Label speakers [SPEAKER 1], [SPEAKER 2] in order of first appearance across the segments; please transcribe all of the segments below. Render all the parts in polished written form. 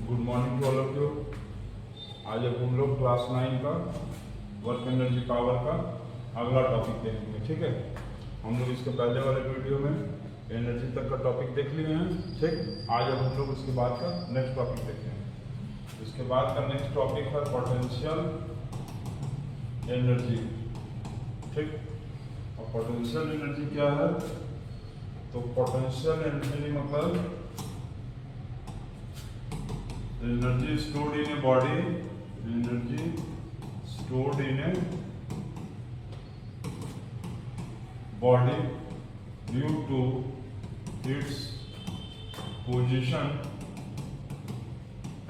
[SPEAKER 1] Good morning to all of you. आज अब हम लोग क्लास 9 का वर्क एनर्जी पावर का अगला टॉपिक देखेंगे। ठीक है, हम लोग इसके पहले वाले वीडियो में एनर्जी तक का टॉपिक देख लिए हैं। ठीक, आज अब हम लोग उसके बाद का नेक्स्ट टॉपिक देखेंगे। इसके बाद का नेक्स्ट टॉपिक है पोटेंशियल एनर्जी। ठीक, और पोटेंशियल एनर्जी क्या है? तो पोटेंशियल एनर्जी मतलब energy stored in a body, energy stored in a body due to its position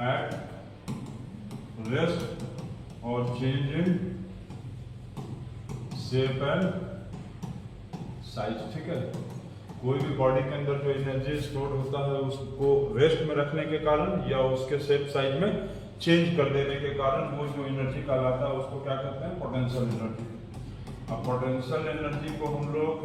[SPEAKER 1] at rest or change in shape and size। ठीक है, कोई भी बॉडी के अंदर जो एनर्जी स्टोर होता है उसको रेस्ट में रखने के कारण या उसके शेप साइज में चेंज कर देने के कारण वो जो एनर्जी कहलाता है उसको क्या कहते हैं? Potential energy. अब पोटेंशियल एनर्जी को हम लोग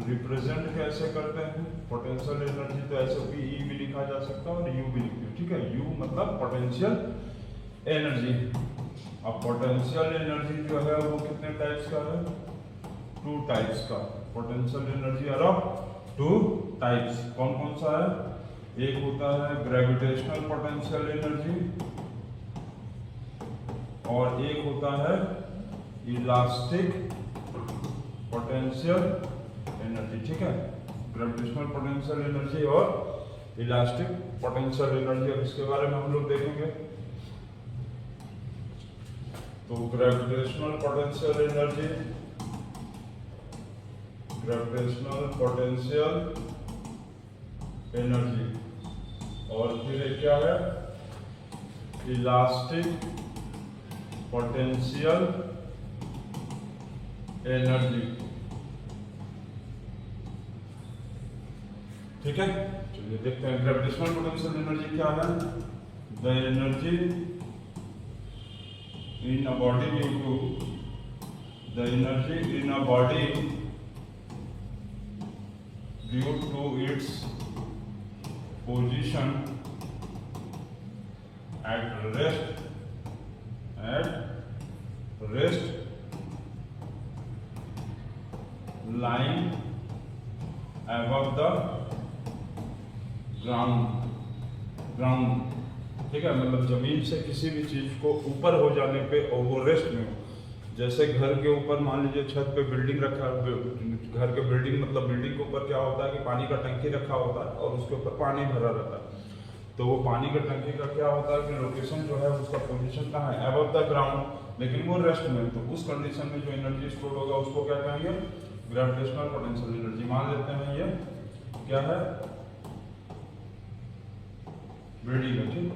[SPEAKER 1] रिप्रेजेंट कैसे करते हैं? पोटेंशियल एनर्जी तो ऐसे भी ई भी लिखा जा सकता है और यू भी लिखते हैं। ठीक है, यू मतलब पोटेंशियल एनर्जी। अब पोटेंशियल एनर्जी जो है वो कितने टाइप्स का है? 2 टाइप्स का। Potential energy are of 2 types. कौन कौन सा है? एक होता है ग्रेविटेशनल पोटेंशियल एनर्जी और एक होता है इलास्टिक पोटेंशियल एनर्जी। ठीक है, ग्रेविटेशनल पोटेंशियल एनर्जी और इलास्टिक पोटेंशियल एनर्जी। अब इसके बारे में हम लोग देखेंगे। तो gravitational potential energy, gravitational potential energy और फिर एक क्या है? Elastic potential energy. ठीक है, चलिए देखते हैं ग्रेविटेशनल पोटेंशियल एनर्जी क्या है। The energy in a body due to the energy in a body due to its position at rest lying above the ground। ठीक है, मतलब जमीन से किसी भी चीज को ऊपर हो जाने पे और वो रेस्ट में हो। जैसे घर के ऊपर मान लीजिए छत पे बिल्डिंग रखा, घर के बिल्डिंग मतलब बिल्डिंग के ऊपर क्या होता है कि पानी का टंकी रखा होता है और उसके ऊपर पानी भरा रहता है। तो वो पानी का टंकी का क्या होता है कि लोकेशन जो है उसका पोजीशन कहाँ है? अबव द ग्राउंड, लेकिन वो रेस्ट में। तो उस कंडीशन में जो एनर्जी स्टोर होगा उसको क्या कहेंगे? Gravitational potential energy. मान लेते हैं ये क्या है? बिल्डिंग है। ठीक,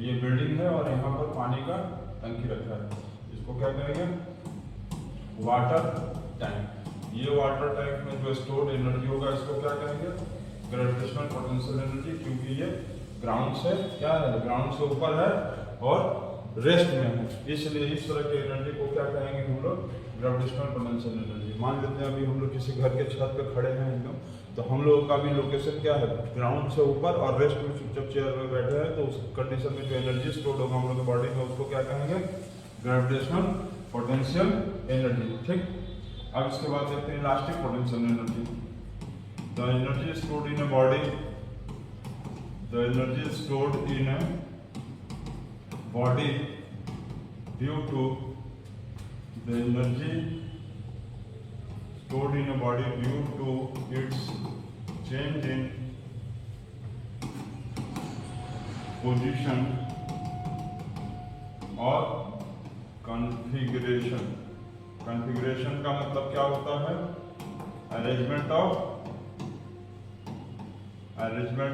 [SPEAKER 1] ये बिल्डिंग है और यहाँ पर पानी का टंकी रखा है। इसको क्या कहेंगे? Water tank. ये वाटर टैंक में जो स्टोर्ड एनर्जी होगा इसको क्या कहेंगे? ग्रेविटेशनल पोटेंशियल एनर्जी, क्योंकि ये ग्राउंड से क्या है? ग्राउंड से ऊपर है और रेस्ट में है, इसलिए इस तरह की एनर्जी को क्या कहेंगे हम लोग? Gravitational potential energy. मान लेते हैं अभी हम लोग किसी घर के छत पे खड़े हैं एकदम, तो हम लोगों का भी लोकेशन क्या है? ग्राउंड से ऊपर और रेस्ट में चुपचाप चेयर में बैठे हैं। तो उस कंडीशन में जो एनर्जी स्टोर्ड होगा हम लोग की बॉडी में उसको क्या कहेंगे? Gravitational potential energy. ठीक, अब इसके बाद देखते हैं elastic potential energy. The energy stored in a body, the energy stored in a body due to the energy stored in a body due to its change in position और configuration। configuration का मतलब क्या होता है? arrangement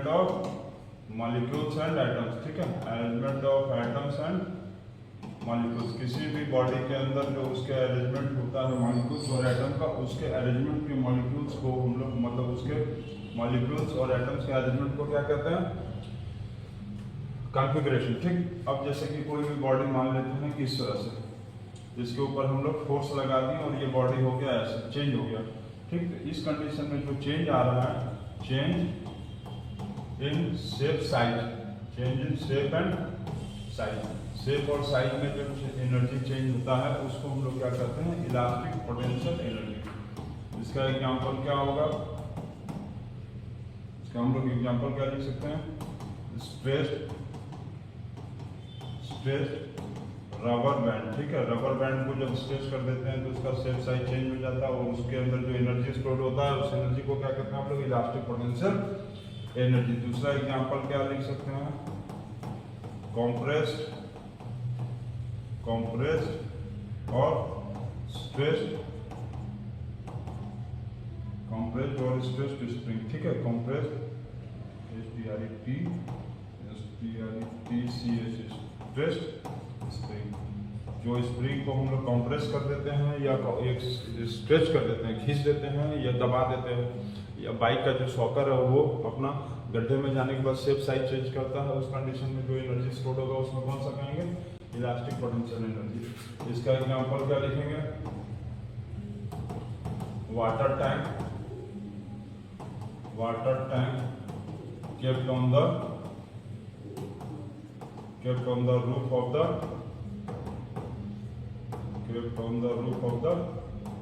[SPEAKER 1] of molecules and atoms। ठीक है, arrangement of atoms and molecules. किसी भी बॉडी के अंदर जो उसके अरेंजमेंट होता है मॉलिक्यूल्स और एटम का, उसके अरेंजमेंट के मॉलिक्यूल्स को हम लोग मतलब उसके मॉलिक्यूल्स और एटम्स के अरेंजमेंट को क्या कहते हैं? कॉन्फ़िगरेशन। ठीक, अब जैसे कि कोई भी बॉडी मान लेते हैं कि इस तरह से, जिसके ऊपर हम लोग फोर्स लगा दिए और ये बॉडी हो गया ऐसे चेंज हो गया। ठीक, इस कंडीशन में जो चेंज आ रहा है, change in shape size, change in shape and size. Shape और साइज में जो एनर्जी चेंज होता है उसको हम लोग क्या कहते हैं, इलास्टिक पोटेंशियल एनर्जी। इसका एग्जांपल क्या होगा, इसका हम लोग एग्जांपल क्या लिख सकते हैं, स्ट्रेस्ड रबर बैंड। ठीक है, रबर बैंड को जब स्ट्रेच कर देते हैं तो उसका शेप साइज चेंज हो जाता है और उसके अंदर जो एनर्जी स्टोर होता है उस एनर्जी को क्या कहते हैं हम लोग, इलास्टिक पोटेंशियल एनर्जी। दूसरा एग्जांपल क्या लिख सकते हैं, कॉम्प्रेस्ड और स्ट्रेस्ड स्प्रिंग। ठीक है, कॉम्प्रेस्ड स्ट्रेस्ड स्प्रिंग। जो स्प्रिंग को हम लोग कंप्रेस कर देते हैं या एक स्ट्रेच कर देते हैं, खींच देते हैं या दबा देते हैं, या बाइक का जो शॉकर है वो अपना गड्ढे में जाने के बाद शेप साइज चेंज करता है, उस कंडीशन में जो एनर्जी स्टोर होगा उसमें कौन सा कहेंगे, इलास्टिक पोटेंशियल एनर्जी। इसका एग्जांपल क्या लिखेंगे, water tank kept on the roof of the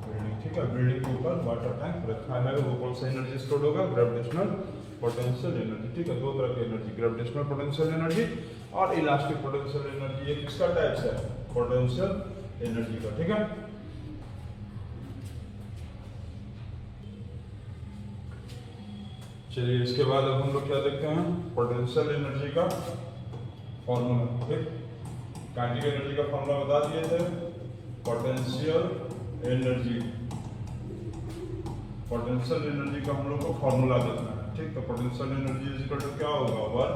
[SPEAKER 1] building. ठीक है, बिल्डिंग के ऊपर वाटर टैंक रखा है, वो कौन सा एनर्जी स्टोर होगा, ग्रेविटेशनल पोटेंशियल एनर्जी। ठीक है, दो तरह की एनर्जी, ग्रेविटेशनल पोटेंशियल एनर्जी और इलास्टिक पोटेंशियल एनर्जी। ये किसका टाइप्स है, पोटेंशियल एनर्जी का। ठीक है, चलिए इसके बाद अब हम लोग क्या देखते हैं, पोटेंशियल एनर्जी का फॉर्मूला। ठीक, काइनेटिक एनर्जी का फॉर्मूला बता दिए थे, पोटेंशियल एनर्जी का हम लोग को फॉर्मूला देखना है। ठीक, तो potential energy is equal to क्या होगा, वर्क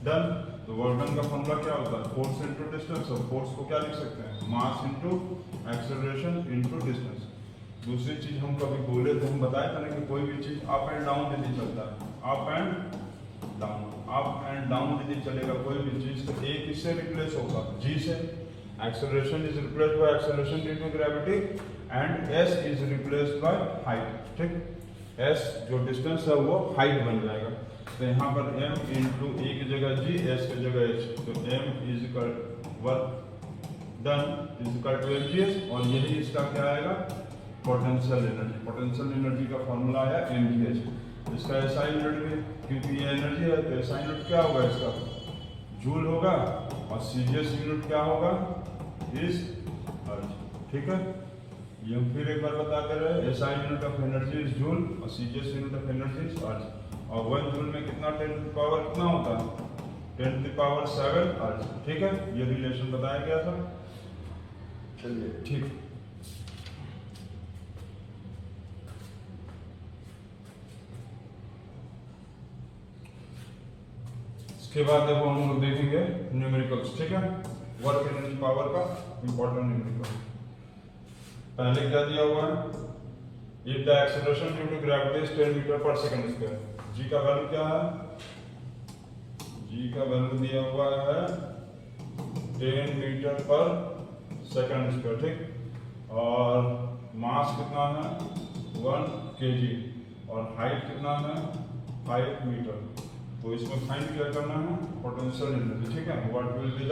[SPEAKER 1] डन। तो वर्क डन का फॉर्मूला क्या होता है, फोर्स इनटू डिस्टेंस। और फोर्स को क्या लिख सकते हैं, mass into acceleration into distance. दूसरी चीज हम कभी बोले थे, हम बताए थे ना कि कोई भी चीज अप एंड डाउन यदि चलता है, अप एंड डाउन यदि चलेगा कोई भी चीज, तो ए किससे रिप्लेस होगा, जी से। Acceleration is replaced by acceleration due to gravity and S is replaced by height. ठीक, एस जो डिस्टेंस है वो हाइट बन जाएगा। तो यहाँ पर m इंटू ए की जगह जी, एस की जगह h, तो m is equal work done is equal to mgs। और यही इसका क्या आएगा, पोटेंशियल एनर्जी। पोटेंशियल एनर्जी का फॉर्मूला आया mgh। इसका एसआई यूनिट भी, क्योंकि ये एनर्जी है तो एसआई यूनिट क्या होगा, इसका जूल होगा, और सीजीएस यूनिट क्या होगा, इज अर्ज। ठीक है, ये हम फिर एक बार बता कर रहे हैं, SI unit of energy is joule और CGS unit of energy is erg. और 1 जूल में कितना 10 की पावर कितना होता है, 10 की पावर 7 अर्ज। ठीक है, ये रिलेशन बताया गया था। चलिए ठीक, इसके बाद देखो हम लोग देखेंगे न्यूमेरिकल्स। ठीक है, वर्क एनर्जी पावर का इंपॉर्टेंट न्यूमेरिकल। पहले क्या दिया हुआ है, if the acceleration due to gravity is 10 metre per second square, जी का वैल्यू क्या है, जी का वैल्यू दिया हुआ है 10 मीटर पर सेकंड स्क्वायर। ठीक, और मास कितना है 1 kg और हाइट कितना है 5 मीटर। तो इसमें फाइंड क्या करना है, पोटेंशियल एनर्जी। ठीक है, what will be the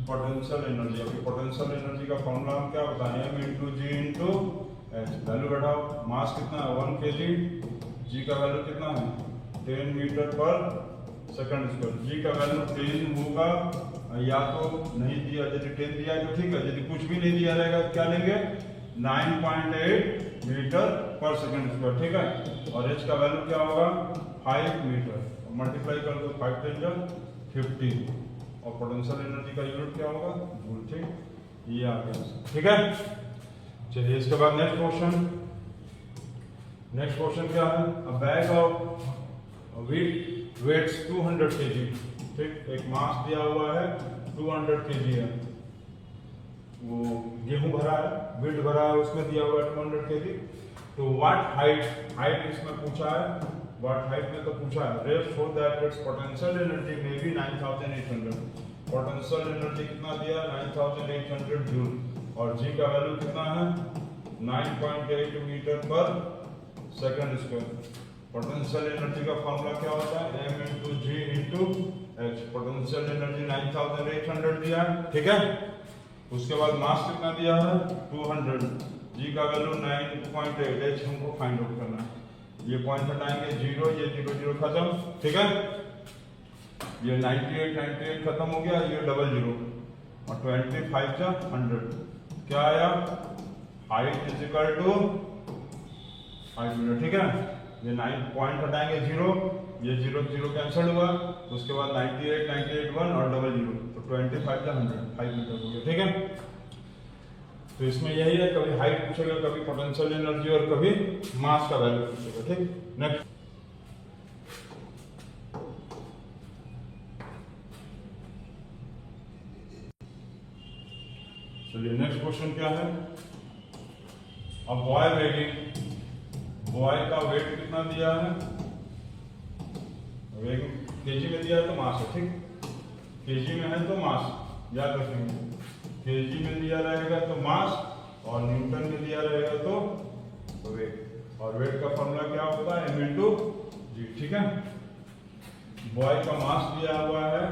[SPEAKER 1] potential energy. अभी पोटेंशियल एनर्जी का फॉर्मूला हम क्या बताएं, m इंटू जी इंटू एच। वैल्यू बैठाओ, मास कितना है 1 kg, जी का वैल्यू कितना है 10 मीटर पर सेकंड स्क्वायर। जी का वैल्यू 10 होगा, या तो नहीं दिया, यदि 10 दिया है तो ठीक है, यदि कुछ भी नहीं दिया रहेगा तो क्या लेंगे 9.8 मीटर पर सेकंड स्क्वायर। ठीक है, और एच का वैल्यू क्या होगा 5 मीटर, मल्टीप्लाई कर दो 5 × 15 और पोटेंशियल एनर्जी का यूनिट क्या होगा, जूल। ठीक, ये आ गया। ठीक है, चलिए इसके बाद नेक्स्ट क्वेश्चन क्या है, a bag of wheat weighs 200 kg। ठीक, एक मास दिया हुआ है 200 kg है, वो गेहूं भरा है, व्हीट भरा है, उसमें दिया हुआ है 200 kg। तो व्हाट हाइट इसमें पूछा है, व्हाट हाइट में तो पूछा है, रेफ show that its potential energy may be 9800। Potential energy कितना दिया 9800 जूल, और जी का वैल्यू कितना है 9.8 metre per second square. Potential energy का फॉर्मूला क्या होता है, m इंटू जी इंटू h। पोटेंशियल एनर्जी 9800 दिया है, ठीक है। उसके बाद मास कितना दिया है 200, g का वैल्यू 9.8, h हमको फाइंड आउट करना है। ये पॉइंट हटाएंगे 0, ये 0 0 खत्म, ठीक है। ये 98 खत्म हो गया, ये डबल 0 और 25 का 100 क्या आया, height is equal to 5 metre, ठीक है। ये 9 पॉइंट हटाएंगे 0, ये 0 0 कैंसिल हुआ, उसके बाद 98 98 1 और डबल 0, तो 25 का 100 5 मीटर हो गया, ठीक है। तो इसमें यही है, कभी हाइट पूछेगा, कभी पोटेंशियल एनर्जी और कभी मास का वैल्यू पूछेगा, ठीक। नेक्स्ट चलिए नेक्स्ट क्वेश्चन क्या है। अब बॉय वेटिंग, बॉय का वेट कितना दिया है, वेट केजी में दिया है तो मास है, ठीक। केजी में है तो मास याद रखेंगे, केजी में दिया रहेगा तो मास और न्यूटन में दिया रहेगा तो वेट। और वेट का फॉर्मूला क्या होता है m इंटू जी, ठीक है। बॉय का मास दिया हुआ है,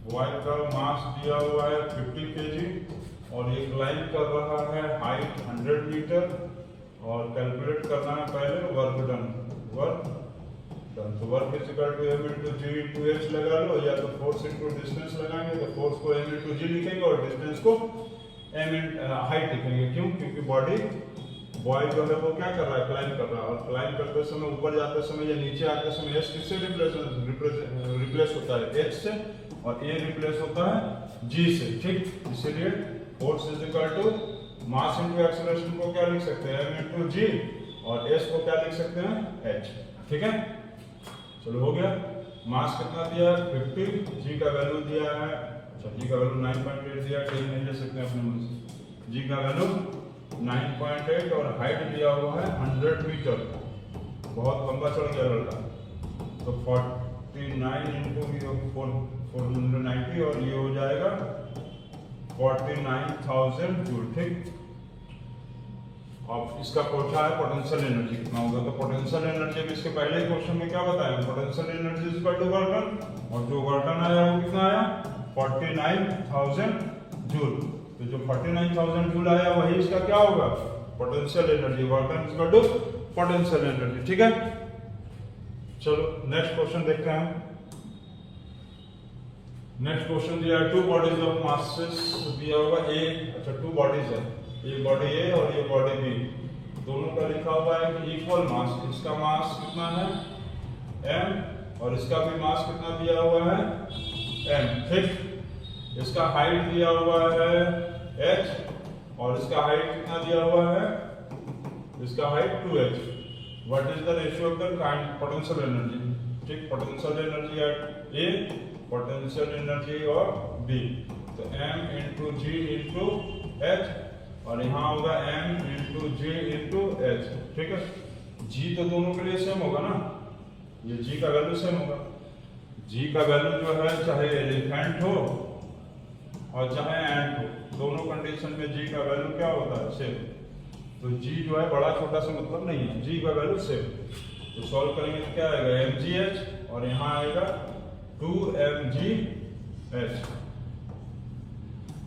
[SPEAKER 1] बॉय का मास दिया हुआ है 50 केजी और ये क्लाइंब कर रहा है हाइट 100 मीटर और कैलकुलेट करना है पहले वर्क डन, वर्क डन। तो work is equal to m into ji into h लगा लो, या तो फोर्स इंटू डिस्टेंस लगाएंगे तो फोर्स को m इंटू जी लिखेंगे और डिस्टेंस को m हाइट लिखेंगे। क्यों, क्योंकि बॉडी बॉय जो है वो क्या कर रहा है, क्लाइंब कर रहा है, और क्लाइंब करते समय, ऊपर जाते समय या नीचे आते समय h किससे रिप्लेस होता है, h से, और a रिप्लेस होता है g से, ठीक। इसीलिए force is equal to mass into acceleration को क्या लिख सकते हैं m इंटू जी, और s को क्या लिख सकते हैं h, ठीक है। चलो हो गया। मास कितना दिया है 50, g का वैल्यू दिया है, अच्छा g का वैल्यू 9.8 दिया, ठीक नहीं ले सकते अपने मन से, g का वैल्यू 9.8 और हाइट दिया हुआ है 100 मीटर, बहुत लंबा चढ़ गया लड़का, तो 49 इंटू 490 और ये हो जाएगा 49,000 जूल, ठीक। अब इसका पूछा है पोटेंशियल एनर्जी कितना होगा, तो पोटेंशियल एनर्जी भी इसके पहले ही क्वेश्चन में क्या बताया, potential energy is equal to work done, और जो वर्क डन आया वो कितना आया 49,000 जूल। तो जो 49,000 जूल आया वही इसका क्या होगा, potential energy, work done is equal to potential energy, ठीक है। चलो नेक्स्ट क्वेश्चन देखते हैं। नेक्स्ट क्वेश्चन दिया है टू बॉडीज ऑफ मासेस दिया हुआ ए, अच्छा टू बॉडीज है, ये बॉडी ए और ये बॉडी बी, दोनों का लिखा हुआ है कि इक्वल मास, इसका मास कितना है m और इसका भी मास कितना दिया हुआ है m, ठीक। इसका हाइट दिया हुआ है h और इसका हाइट कितना दिया हुआ है, इसका height 2h। What is the ratio of the kind potential energy, ठीक। Potential energy at A, potential energy of B, तो m इंटू जी इंटू h, और यहाँ होगा m इंटू जी इंटू h, ठीक है। g तो दोनों के लिए सेम होगा ना, ये g का वैल्यू सेम होगा, g का वैल्यू जो है चाहे एलिफेंट हो और चाहे एंट हो, दोनों कंडीशन में g का वैल्यू क्या होता है सेम। तो g जो है बड़ा छोटा से मतलब नहीं है, g का वैल्यू सेम। तो सॉल्व करेंगे तो क्या आएगा mgh और यहाँ आएगा 2mgh।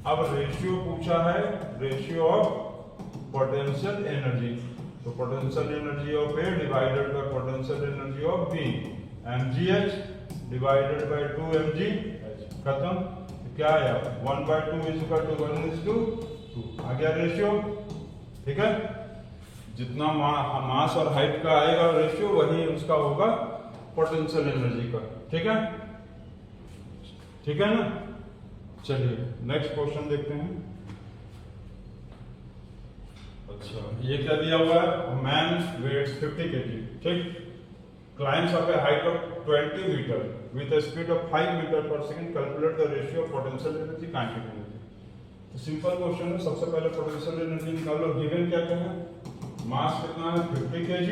[SPEAKER 1] अब रेशियो पूछा है, रेशियो ऑफ पोटेंशियल एनर्जी, तो potential energy of A divided by potential energy of B, mgh divided by 2mgh, खत्म। तो क्या आया 1/2 इज इक्वल टू 1:2 आ गया रेशियो, ठीक है। जितना मास और हाइट का आएगा रेशियो वही उसका होगा पोटेंशियल एनर्जी का, ठीक है, ठीक है ना। चलिए नेक्स्ट क्वेश्चन देखते हैं। अच्छा ये क्या दिया हुआ है, मैन वेट्स 50 kg, ठीक, climbs up a height of 20 metre with a speed of 5 metre per second, calculate the ratio of potential energy kinetic energy. तो सिंपल क्वेश्चन है, सबसे पहले पोटेंशियल एनर्जी निकालो। गिवन क्या क्या है, मास कितना है 50 kg,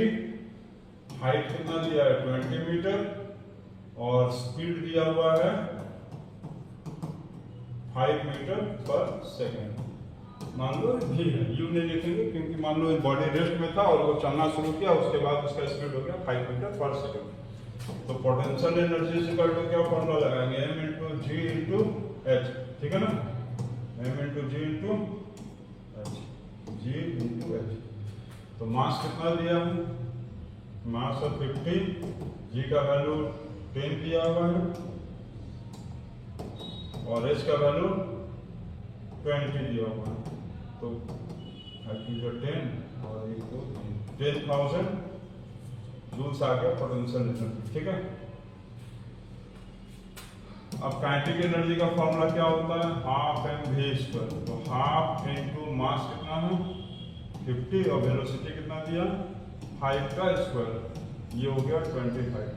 [SPEAKER 1] हाइट कितना दिया है 20 मीटर और स्पीड दिया हुआ है 5 मीटर पर सेकेंड। मान लो भी है, यू नहीं लिखेंगे क्योंकि मान लो बॉडी रेस्ट में था और वो चलना शुरू किया, उसके बाद उसका स्पीड हो गया 5 मीटर पर सेकेंड। तो potential energy is equal to क्या फॉर्मूला लगाएंगे, m इंटू जी इंटू एच, ठीक है ना, m इंटू जी into h, g into H. तो मास कितना दिया है, मास ऑफ 50, जी का वैल्यू 10 दिया हुआ है और एच का वैल्यू 20 दिया हुआ है। तो 10 और ये तो 10,000 जूल्स आ गया पोटेंशियल एनर्जी, ठीक है। अब काइनेटिक एनर्जी का फॉर्मूला क्या होता है, हाफ एम वी स्क्वायर। तो हाफ इनटू मास कितना है 50 और वेलोसिटी कितना दिया 5 का स्क्वायर, ये हो गया 25।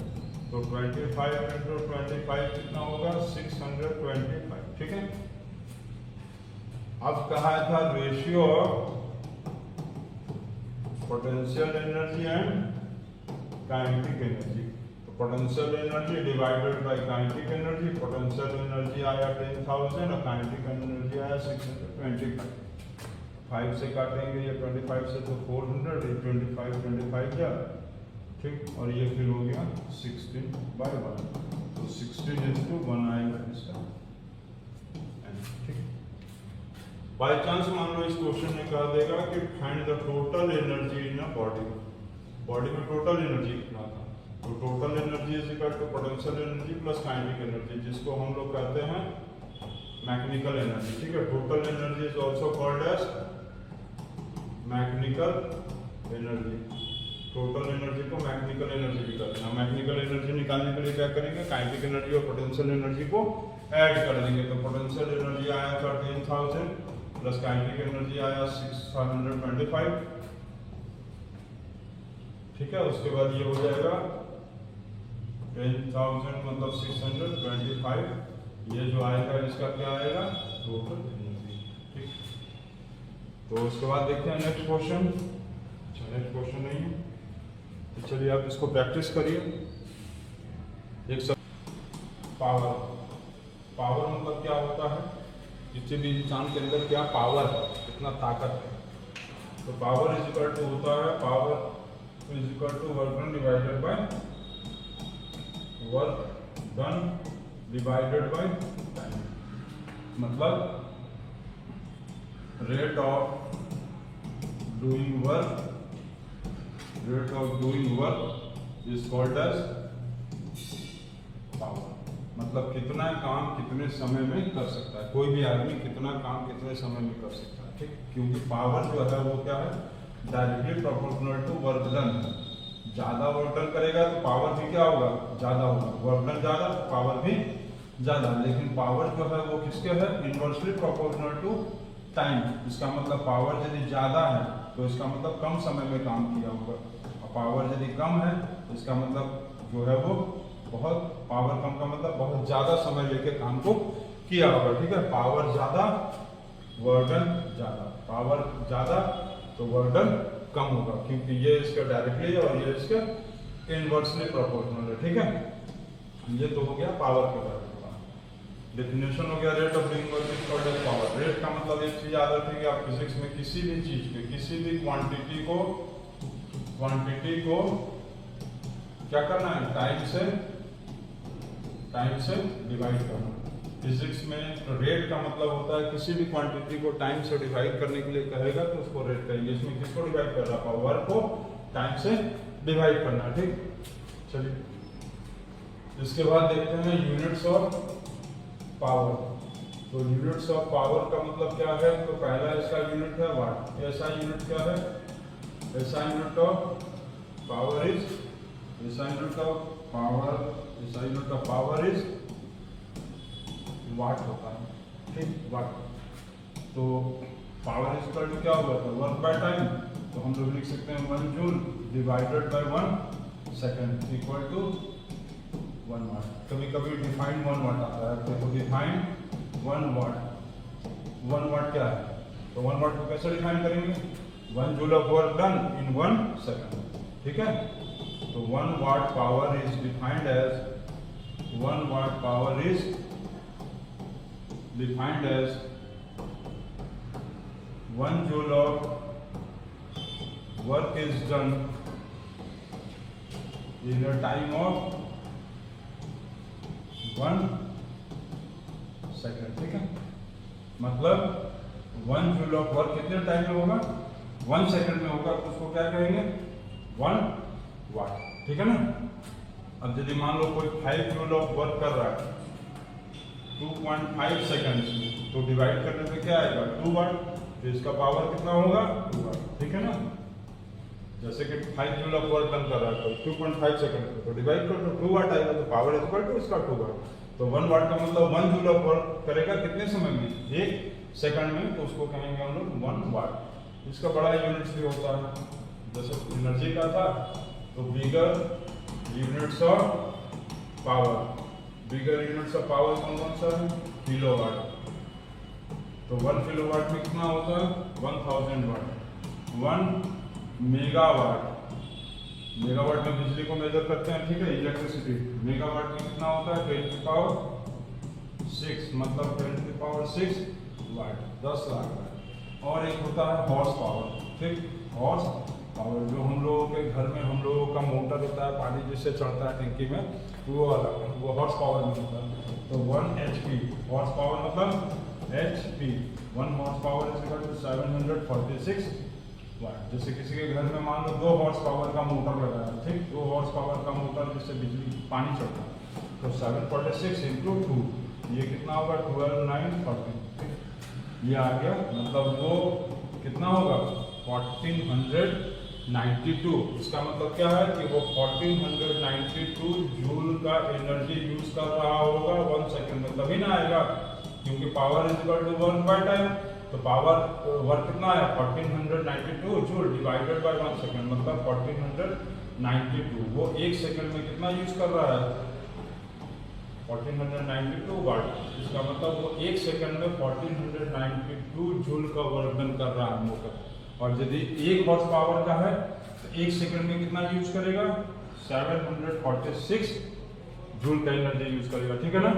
[SPEAKER 1] तो 25 इंटू 25 कितना होगा 625, ठीक है। अब कहा था ratio of potential energy and kinetic energy. तो potential energy divided by kinetic energy, potential energy आया 10,000 और काइनेटिक एनर्जी आया 625। 5 से काटेंगे ये 25 से तो 400, ये 25 जा, ठीक, और ये फिर हो गया 16/1, तो 16:1 आएगा इसका, ठीक। बाई चांस मान लो इस क्वेश्चन में कह देगा कि find the total energy in a body, body में टोटल एनर्जी कितना था। तो total energy is equal to potential energy plus kinetic energy, जिसको हम लोग कहते हैं मैकेनिकल एनर्जी, ठीक है। Total energy is also called as mechanical energy. Total energy को मैकेनिकल एनर्जी भी कहते हैं। मैकेनिकल एनर्जी निकालने के लिए क्या करेंगे, काइनेटिक एनर्जी और पोटेंशियल एनर्जी को ऐड कर देंगे। तो पोटेंशियल एनर्जी आया था 10,000 प्लस काइनेटिक एनर्जी आया 625, ठीक है। उसके बाद ये हो जाएगा 10,000 मतलब 625, ये जो आएगा इसका क्या आएगा टोटल एनर्जी, ठीक। तो उसके बाद देखते हैं नेक्स्ट क्वेश्चन। अच्छा नेक्स्ट क्वेश्चन नहीं है, तो चलिए आप इसको प्रैक्टिस करिए। एक सब पावर, पावर मतलब क्या होता है, किसी भी इंसान के अंदर क्या पावर है, कितना ताकत है। तो पावर इज इक्वल टू होता है, power is equal to work done divided by time. मतलब rate of doing work is called as power. मतलब कितना काम कितने समय में कर सकता है, कोई भी आदमी कितना काम कितने समय में कर सकता है, ठीक। क्योंकि पावर जो है वो क्या है, directly proportional to work done. ज्यादा वर्क डन करेगा तो पावर भी क्या होगा, ज्यादा होगा। वर्क डन ज्यादा, पावर भी ज्यादा। लेकिन पावर जो है वो किसके है, इनवर्सली प्रोपोर्शनल टू टाइम। इसका मतलब पावर यदि ज्यादा है तो इसका मतलब कम समय में काम किया होगा, और पावर यदि कम है तो इसका मतलब जो है वो बहुत, पावर कम का मतलब बहुत ज्यादा समय लेके काम को किया होगा, ठीक है। पावर ज्यादा वर्क डन ज्यादा, पावर ज्यादा तो वर्क डन कम होगा, क्योंकि ये इसका डायरेक्टली और ये इसका इनवर्सली प्रोपोर्शनल है, ठीक है। ये तो हो गया पावर के बारे में। डेफिनेशन हो गया rate of doing work is called as power. Rate का मतलब एक चीज याद रखिए आप फिजिक्स में किसी भी चीज के, किसी भी क्वांटिटी को क्या करना है, टाइम से डिवाइड करना। फिजिक्स में तो रेट का मतलब होता है किसी भी क्वांटिटी को टाइम से डिवाइड करने के लिए कहेगा तो उसको रेट कहेंगे। इसमें किसको डिवाइड कर रहा है, वर्क को टाइम से डिवाइड करना, ठीक। चलिए इसके बाद देखते हैं यूनिट्स ऑफ पावर। तो यूनिट्स ऑफ पावर का मतलब क्या है, तो पहला इसका यूनिट है वाट। ऐसा यूनिट क्या है, ऐसा यूनिट ऑफ पावर इज, ऐसा unit of power is what होता है, ठीक, वाट। तो पावर इज इक्वल टू क्या होगा, तो वर्क बाय टाइम। तो हम लोग लिख सकते हैं 1 joule divided by 1 second equal to 1 watt. कभी कभी डिफाइंड 1 वाट आता है, तो डिफाइंड 1 वाट। 1 वाट क्या है, तो 1 वाट को कैसे डिफाइन करेंगे, 1 joule of work done in 1 second, ठीक है। तो 1 watt power is defined as 1 watt power is defined as 1 joule of work is done in a time of 1 second, ठीक है। मतलब 1 जूल ऑफ वर्क कितने टाइम में होगा? 1 सेकंड में होगा, तो उसको क्या कहेंगे? 1 वाट, ठीक है ना। अब यदि मान लो कोई 5 जूल ऑफ वर्क कर रहा है 2.5 सेकंड्स में, तो डिवाइड करने पे क्या आएगा? 2 वाट। तो इसका पावर कितना होगा? 2 वाट, ठीक है ना। जैसे कि 5 जूल ऑफ वर्क डन कर रहा है तो 2.5 सेकंड में, तो डिवाइड कर दो, 2 वाट आएगा, तो पावर इक्वल टू इसका 2 वाट। तो 1 वाट का मतलब 1 जूल ऑफ वर्क करेगा कितने समय में? 1 सेकंड में, तो उसको कहेंगे हम लोग 1 वाट। इसका बड़ा यूनिट्स भी होता है, जैसे एनर्जी का था तो bigger units of power, bigger units of power कौन कौन सा है? किलोवाट। तो 1 किलोवाट में कितना होता है? 1000 वाट। 1 मेगावाट, मेगावाट में बिजली को मेजर करते हैं, ठीक है, इलेक्ट्रिसिटी। मेगावाट में कितना होता है? 10 की पावर 6, मतलब 10 की पावर 6 वाट, 10 लाख वाट। और एक होता है हॉर्स पावर, ठीक, हॉर्स पावर, जो हम लोगों के घर में हम लोगों का मोटर होता है, पानी जिससे चढ़ता है टंकी में, वो वाला, वो हॉर्स पावर में होता है। तो 1 HP, हॉर्स पावर मतलब HP, 1 horsepower is equal to 746 watt. जैसे किसी के घर में मान लो 2 हॉर्स पावर का मोटर लगा है, ठीक, 2 हॉर्स पावर का मोटर जिससे बिजली पानी चढ़ता है, तो 746 इंटू 2, ये कितना होगा? 12,940, ठीक, ये आ गया। मतलब वो कितना होगा? 1492। इसका मतलब क्या है कि वो 1492 जूल का एनर्जी यूज कर रहा होगा 1 सेकंड में, तभी ना आएगा, क्योंकि power is equal to work by time. तो पावर वर्क कितना है? 1492 जूल डिवाइडेड बाय 1 सेकंड, मतलब 1492। वो 1 सेकंड में कितना यूज कर रहा है? 1492 वाट। इसका मतलब वो 1 सेकंड में 1492 जूल का वर्क डन कर रहा है मोटर। और यदि 1 हॉर्स पावर का है तो 1 सेकंड में कितना यूज करेगा? 746 जूल का एनर्जी यूज करेगा, ठीक है ना।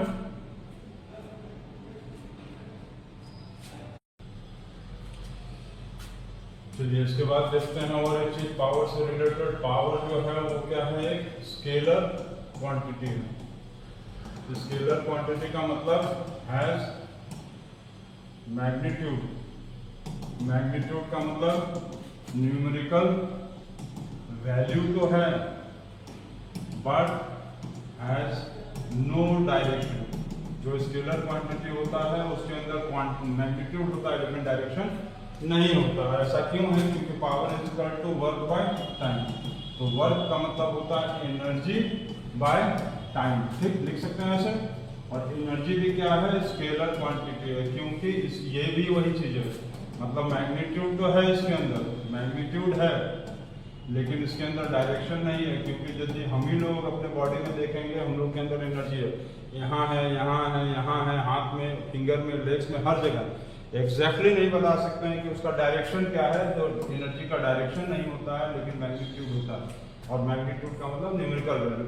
[SPEAKER 1] चलिए इसके बाद देखते हैं और एक चीज पावर से रिलेटेड। पावर जो है वो क्या है? एक स्केलर क्वांटिटी है। स्केलर क्वांटिटी का मतलब हैज मैग्नीट्यूड, मैग्नीट्यूड का मतलब न्यूमेरिकल वैल्यू तो है बट हैज नो डायरेक्शन। जो स्केलर क्वांटिटी होता है उसके अंदर मैग्नीट्यूड होता है लेकिन डायरेक्शन नहीं होता है। ऐसा क्यों है? क्योंकि power is equal to work by time. तो वर्क का मतलब होता है एनर्जी बाय टाइम, ठीक, लिख सकते हैं ऐसे। और एनर्जी भी क्या है? स्केलर क्वांटिटी है, क्योंकि ये भी वही चीज है। मतलब मैग्नीट्यूड तो है इसके अंदर, मैग्नीट्यूड है लेकिन इसके अंदर डायरेक्शन नहीं है, क्योंकि यदि हम ही लोग अपने बॉडी में देखेंगे, हम लोग के अंदर एनर्जी है, यहाँ है, यहाँ है, यहाँ है, हाथ में, फिंगर में, लेग्स में, हर जगह। एग्जैक्टली नहीं बता सकते हैं कि उसका डायरेक्शन क्या है, तो एनर्जी का डायरेक्शन नहीं होता है लेकिन मैग्नीट्यूड होता है। और मैग्नीट्यूड का मतलब न्यूमेरिकल वैल्यू।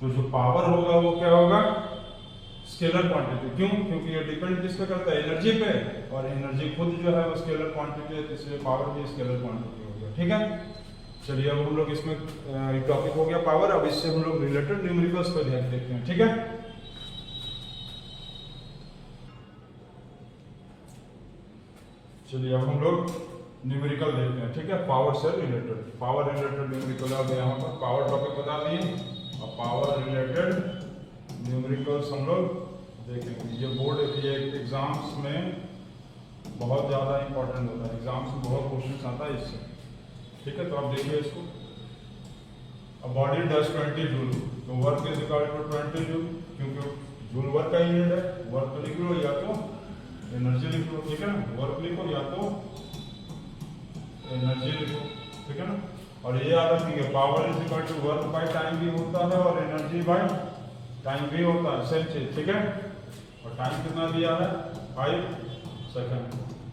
[SPEAKER 1] तो जो पावर होगा वो क्या होगा? Scalar quantity. क्यों? क्योंकि ये डिपेंड किस पे करता है? एनर्जी पे, और एनर्जी खुद जो है वो स्केलर क्वांटिटी है, इसलिए पावर भी स्केलर क्वांटिटी हो गया, ठीक है। चलिए अब हम लोग इसमें टॉपिक हो गया पावर। अब इससे हम लोग रिलेटेड न्यूमेरिकल्स पे ध्यान देखते हैं, ठीक है। चलिए अब हम लोग न्यूमेरिकल देखते हैं, ठीक है, पावर से रिलेटेड। पावर रिलेटेड न्यूमेरिकल अब यहाँ पर पावर टॉपिक बता दिए, और पावर रिलेटेड न्यूमेरिकल्स हम लोग देखेंगे। ये बोर्ड, ये एग्जाम्स में बहुत ज़्यादा इंपॉर्टेंट होता है, एग्जाम्स में बहुत क्वेश्चन आता है इससे, ठीक है। तो आप देखिए इसको। अब बॉडी डज 20 जूल, तो work is equal to 20 joule, क्योंकि जूल वर्क का यूनिट है। वर्क लिख लो या तो एनर्जी लिख लो, ठीक है ना, वर्क लिखो या तो एनर्जी लिखो, ठीक है ना। और ये याद रखेंगे power is equal to work by time भी होता है और एनर्जी बाय टाइम भी होता है, सेम चीज, ठीक है। और टाइम कितना दिया है? 5 second.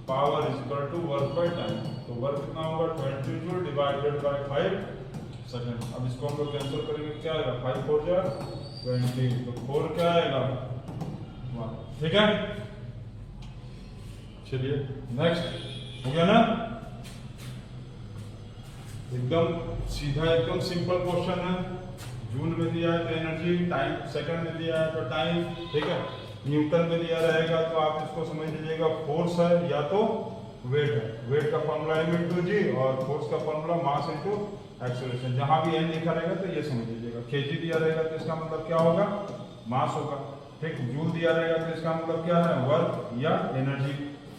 [SPEAKER 1] Power is equal to work by time, तो वर्क कितना होगा? 20 जूल डिवाइडेड बाय 5 सेकंड। अब इसको हम लोग कैंसिल करेंगे, क्या आएगा? 5 4 जा 20, तो 4 क्या आएगा? 1, ठीक है। चलिए नेक्स्ट, हो गया ना, एकदम सीधा, एकदम सिंपल क्वेश्चन है। जूल में दिया है तो एनर्जी, टाइम सेकंड में दिया है तो टाइम, ठीक है। न्यूटन में दिया रहेगा तो आप इसको समझ लीजिएगा फोर्स है या तो वेट है। वेट का फॉर्मूला m इंटू जी और फोर्स का फॉर्मूला मास इंटू एक्सेलरेशन। जहां भी n लिखा रहेगा तो ये समझ लीजिएगा। केजी दिया रहेगा तो इसका मतलब क्या होगा, मास होगा, ठीक। जूल दिया रहेगा तो इसका मतलब क्या है, वर्क या एनर्जी।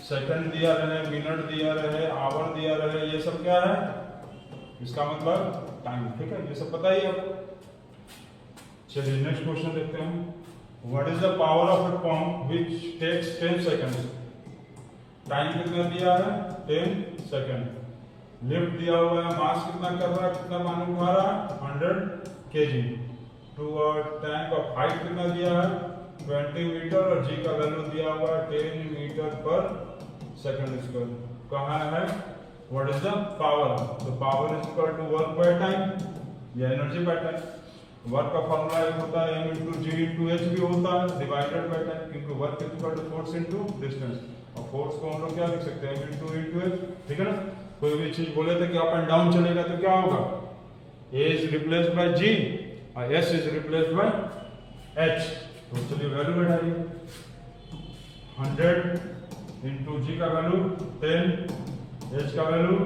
[SPEAKER 1] सेकंड दिया रहे, मिनट दिया रहे, आवर दिया रहे, ये सब क्या है, इसका मतलब टाइम, ठीक है। ये सब पता ही है। चलिए नेक्स्ट क्वेश्चन देखते हैं। What is the power of a pump which takes 10 seconds. Time कितना दिया है, 10 सेकंड। लिफ्ट दिया हुआ है, मास कितना कर रहा है, कितना पानी उठा रहा है, 100 kg. To tank of height कितना दिया है, 20 मीटर और जी का वैल्यू दिया हुआ है 10 मीटर पर सेकंड स्क्वायर। कहाँ है, व्हाट इज द पावर, तो power is equal to work by time या एनर्जी बाय टाइम। वर्क का फॉर्मूला एक होता है m इंटू जी इंटू एच भी होता है, डिवाइडेड बाय टाइम, क्योंकि work is equal to force into distance. और फोर्स को हम लोग क्या लिख सकते हैं, m इंटू एच, ठीक है ना। कोई भी चीज बोले थे कि अप एंड डाउन चलेगा तो क्या होगा, a is replaced bye g और s is replaced bye h। तो चलिए वैल्यू बैठाइए, 100 इंटू जी का वैल्यू 10, h का वैल्यू,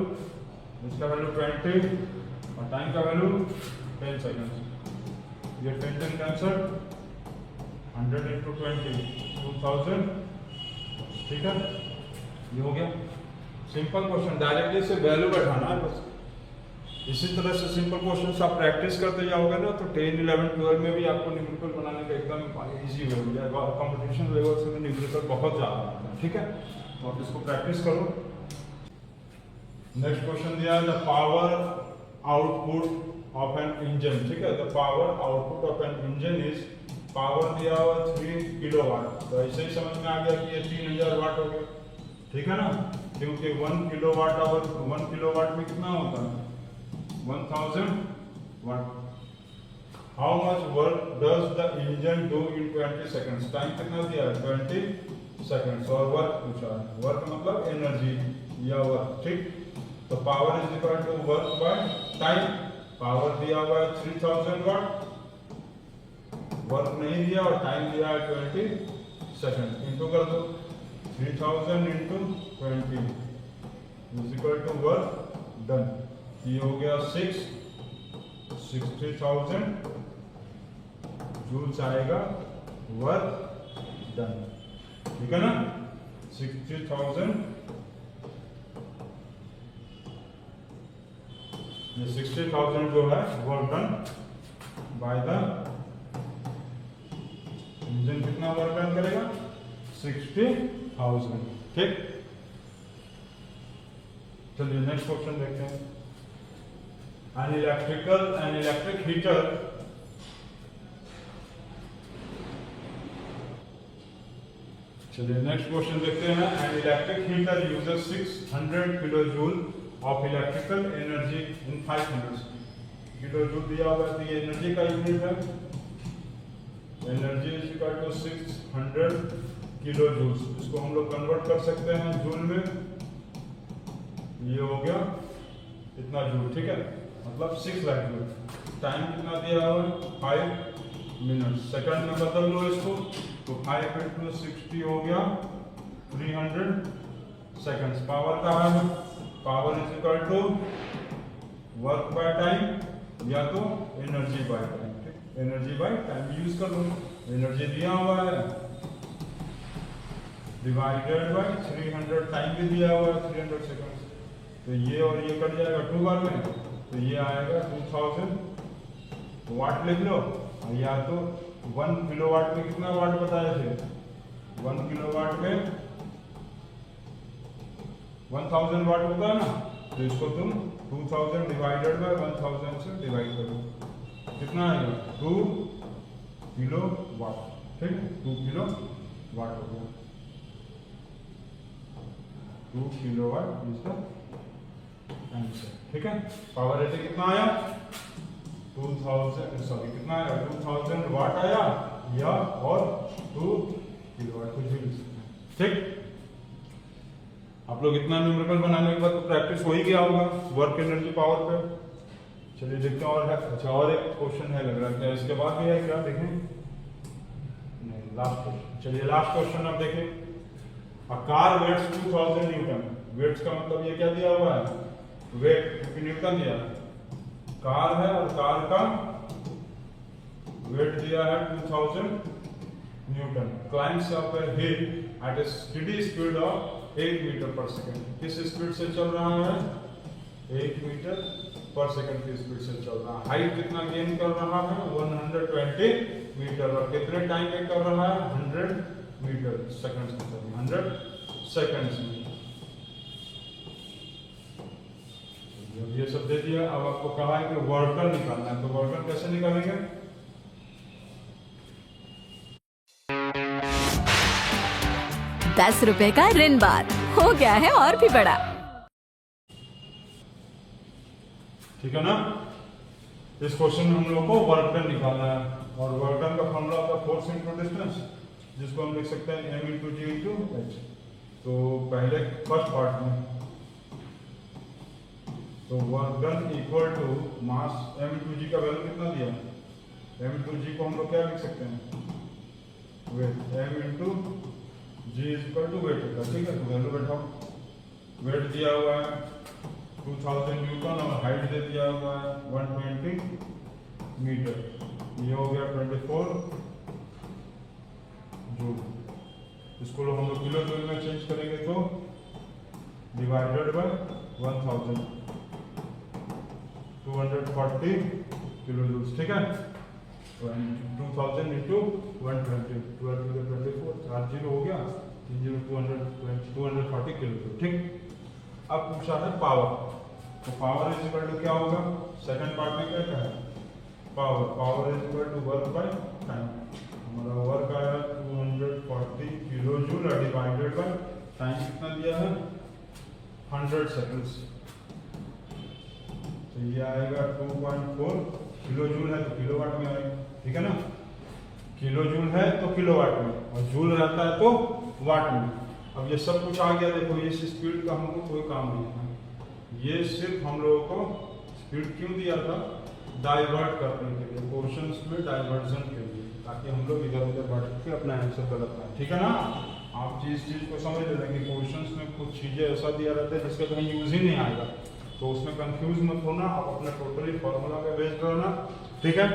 [SPEAKER 1] इसका वैल्यू 20 और टाइम का वैल्यू 10 सेकंड। ये 10 कैंसर, 100 इंटू 20 2000, ठीक है। ये हो गया सिंपल क्वेश्चन। डायरेक्टली से वैल्यू बैठाना है बस। इसी तरह से सिंपल क्वेश्चन आप प्रैक्टिस करते जाओगे ना तो 10, 11, 12 में भी आपको न्यूमेरिकल बनाने का एकदम इजी हो जाएगा। और कंपटीशन लेवल से भी न्यूमेरिकल बहुत ज़्यादा आता है, ठीक है। तो आप इसको प्रैक्टिस करो। नेक्स्ट क्वेश्चन दिया है the power output of an engine, ठीक है। The power output of an engine is, power दिया हुआ 3 किलोवाट। तो ऐसे ही समझ में आ गया कि ये 3000 वाट हो गया, ठीक है ना, क्योंकि 1 किलोवाट आवर, 1 किलोवाट में कितना होता है, 1000 watt. How much work does the engine do in 20 seconds. Time कितना दिया है, 20 सेकंड्स और वर्क पूछा है। वर्क मतलब एनर्जी या वर्क, ठीक। तो power is equal to work by time. Power दिया हुआ है 3000 वाट, वर्क नहीं दिया और टाइम दिया है 20 सेकंड। इंटू कर दो, 3000 into 20 is equal to work done. ये हो गया 60,000 जूल्स आएगा वर्क डन, ठीक है ना। 60,000, ये 60,000 जो है work done by the engine. कितना वर्क डन करेगा, 60,000, ठीक। चलिए नेक्स्ट क्वेश्चन देखते हैं। एन इलेक्ट्रिक हीटर चलिए नेक्स्ट क्वेश्चन देखते हैं। An electric heater uses 600 kilo joule of electrical energy in 5 minutes. Kilo joule दिया हुआ है, ये एनर्जी का यूनिट है। Energy is equal to 600 kilo joules. इसको हम लोग कन्वर्ट कर सकते हैं जूल में। ये हो गया इतना जूल, ठीक है, मतलब 6 लाख जूल। टाइम कितना दिया हुआ है, 5 मिनट। सेकंड में बदल लो इसको तो 5 इंटू 60 हो गया 300 सेकंड्स। पावर का है, power is equal to work by time या तो एनर्जी बाय टाइम, ठीक। एनर्जी बाय टाइम यूज कर लो। एनर्जी दिया हुआ है डिवाइडेड बाय 300, टाइम भी दिया हुआ है 300 सेकंड्स। तो ये और ये कट जाएगा 2 बार में, तो ये आएगा 2000 वाट लिख लो। या तो 1 किलोवाट में कितना वाट बताए थे, 1 किलोवाट में 1000 वाट होता है ना, तो इसको तुम 2000 डिवाइडेड बाय 1000 से डिवाइड करो, कितना आएगा 2 किलो वाट, ठीक। 2 किलो वाट हो गया, 2 kilo what is the answer, ठीक है। पावर रेटिंग कितना आया 2000, सॉरी कितना आया 2000 वाट आया या और 2 किलोवाट कुछ भी लिख सकते हैं, ठीक। आप लोग इतना न्यूमेरिकल बनाने के बाद तो प्रैक्टिस हो ही गया होगा वर्क एनर्जी पावर पे। चलिए देखते हैं और है। अच्छा और एक क्वेश्चन है लग रहा है, इसके बाद भी है क्या, देखें नहीं, लास्ट क्वेश्चन। चलिए लास्ट क्वेश्चन अब देखें। A car weighs 2000 newton. Weighs का मतलब ये क्या दिया हुआ है, वेट, क्योंकि न्यूटन दिया है। कार है और कार का वेट दिया है 2000 newton. Climbs up a hill at a steady speed of 8 metre per second. किस स्पीड से चल रहा है, 8 मीटर पर सेकंड की स्पीड से चल रहा है। हाइट कितना गेन कर रहा है, 120 मीटर, और कितने टाइम में कर रहा है, 100 मीटर सेकंड्स में, 100 सेकंड्स में। ये सब दे दिया। अब आपको कहा है कि वर्क निकालना है, तो वर्क कैसे निकालेंगे,
[SPEAKER 2] ₹10 का ऋण बार हो गया है और भी बड़ा।
[SPEAKER 1] ठीक है ना। इस क्वेश्चन में हम लोग को वर्क डन निकालना है, और वर्क डन का फॉर्मूला होता है फोर्स इनटू डिस्टेंस, जिसको हम लिख सकते हैं m इंटू जी इंटू एच। तो पहले फर्स्ट पार्ट में तो work done equal to mass, m into G का वैल्यू कितना दिया, m इंटू जी को हम लोग क्या लिख सकते हैं, weight, m into g is equal to weight होता है। ठीक है, तो वैल्यू बैठाओ। वेट दिया हुआ है 2000 न्यूटन और हाइट दे दिया हुआ है 120 मीटर। ये हो गया 24 जूल। इसको हम लोग किलो जूल में चेंज करेंगे तो डिवाइडेड बाय 1000, 240 किलो जूल। ठीक है, 2000 इंटू 120, 12 टू 24, 4 जीरो हो गया, 3 जीरो 240 किलो जूल। ठीक, अब पूछा है पावर, तो पावर इज इक्वल टू क्या होगा, सेकंड पार्ट में क्या क्या है, power is equal to work by time. हमारा वर्क आया 240 kilo joule divided by time कितना दिया है, 100 सेकंड्स। तो ये आएगा 2.4 किलो जूल है तो किलोवाट में आएगा। ठीक है ना, किलो जूल है तो किलोवाट में, और जूल रहता है तो वाट में। अब ये सब कुछ आ गया। देखो इस स्पीड का हमको कोई काम नहीं था, ये सिर्फ हम लोगों को स्पीड क्यों दिया था, डाइवर्ट करने के लिए, क्वेश्चंस में डाइवर्जन के लिए, ताकि हम लोग इधर उधर बढ़ के अपना आंसर गलत पाए। ठीक है ना, आप इस चीज को समझ लेते हैं कि क्वेश्चंस में कुछ चीजें ऐसा दिया रहता है जिसका कहीं यूज ही नहीं आएगा, तो उसमें कंफ्यूज मत होना, आप अपना टोटली फॉर्मूला पे बेस्ड रहना। ठीक है,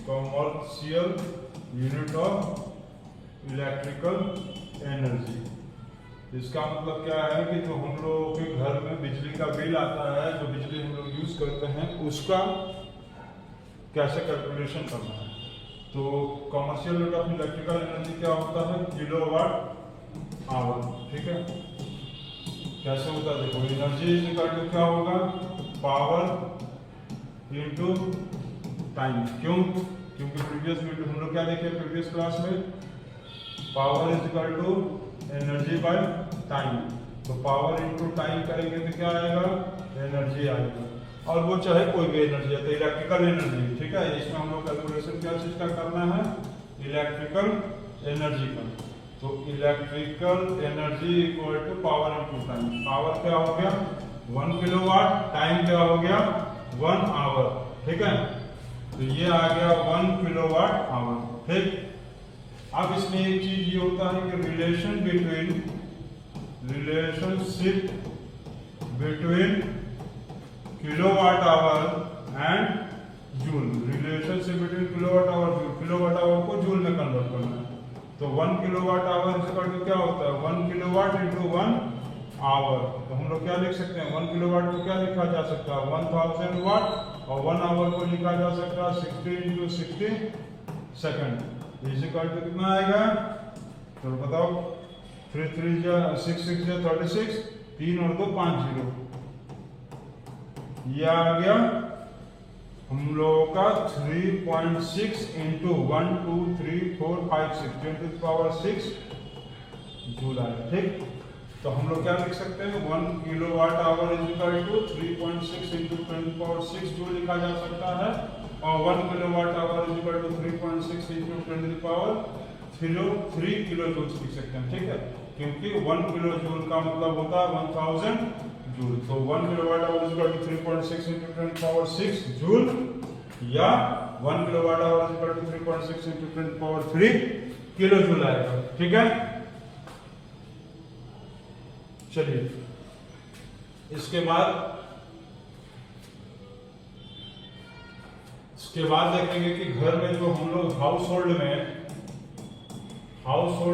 [SPEAKER 1] commercial unit of electrical energy. इसका मतलब क्या है कि जो हम लोग के घर में बिजली का बिल आता है, जो बिजली हम लोग यूज करते हैं, उसका कैसे कैलकुलेशन करना है। तो commercial unit of electrical energy क्या होता है, किलोवाट आवर। ठीक है, कैसे होता है, देखो एनर्जी इज इक्वल टू क्या होगा, पावर इनटू टाइम। क्यों, क्योंकि प्रीवियस वीडियो हम लोग क्या देखे प्रीवियस क्लास में, power is equal to energy by time. तो पावर इनटू टाइम करेंगे तो क्या आएगा, एनर्जी आएगा, और वो चाहे कोई भी एनर्जी है, तो इलेक्ट्रिकल एनर्जी। ठीक है, इसमें हम लोग कैलकुलेशन क्या चीज का करना है, इलेक्ट्रिकल एनर्जी का। तो electrical energy equal to power into time. Power क्या हो गया 1 किलोवाट, टाइम क्या हो गया 1 आवर। ठीक है, तो ये आ गया 1 किलोवाट आवर। ठीक, अब इसमें एक चीज ये होता है कि relationship between kilowatt hour and joule. Relationship between kilowatt hour joule, kilowatt hour को जूल में कन्वर्ट करना है। तो 1 किलोवाट आवर इक्वल टू क्या होता है, 1 किलोवाट इंटू 1 आवर। तो हम लोग क्या लिख सकते हैं, 1 किलोवाट को क्या लिखा जा सकता है 1000 वाट, और 1 आवर को लिखा जा सकता है 60 into 60 second. Is equal to कितना आएगा, तो बताओ, 3 3 6 6 36, 3 और 2 5 जीरो। ये आ गया हम लोगों का 3.6 इंटू 1 2 3 4 5 6 10 टू पावर 6 जूल आएगा। ठीक, तो हम लोग क्या लिख सकते हैं, 1 kilowatt hour is equal to 3.6 into 10 to power 6 joule लिखा जा सकता है, और 1 kilowatt hour is equal to 3.6 into 10 to power 3 kilo joule लिख सकते हैं। ठीक है, क्योंकि 1 किलो जूल का मतलब होता है 1000 जूल। तो 1 kilowatt hour is equal to 3.6 into 10 power 6 joule, या 1 kilowatt hour is equal to 3.6 into 10 power 3 kilo joule आएगा। ठीक है, चलिए इसके बाद देखेंगे कि घर में जो हम लोग हाउस होल्ड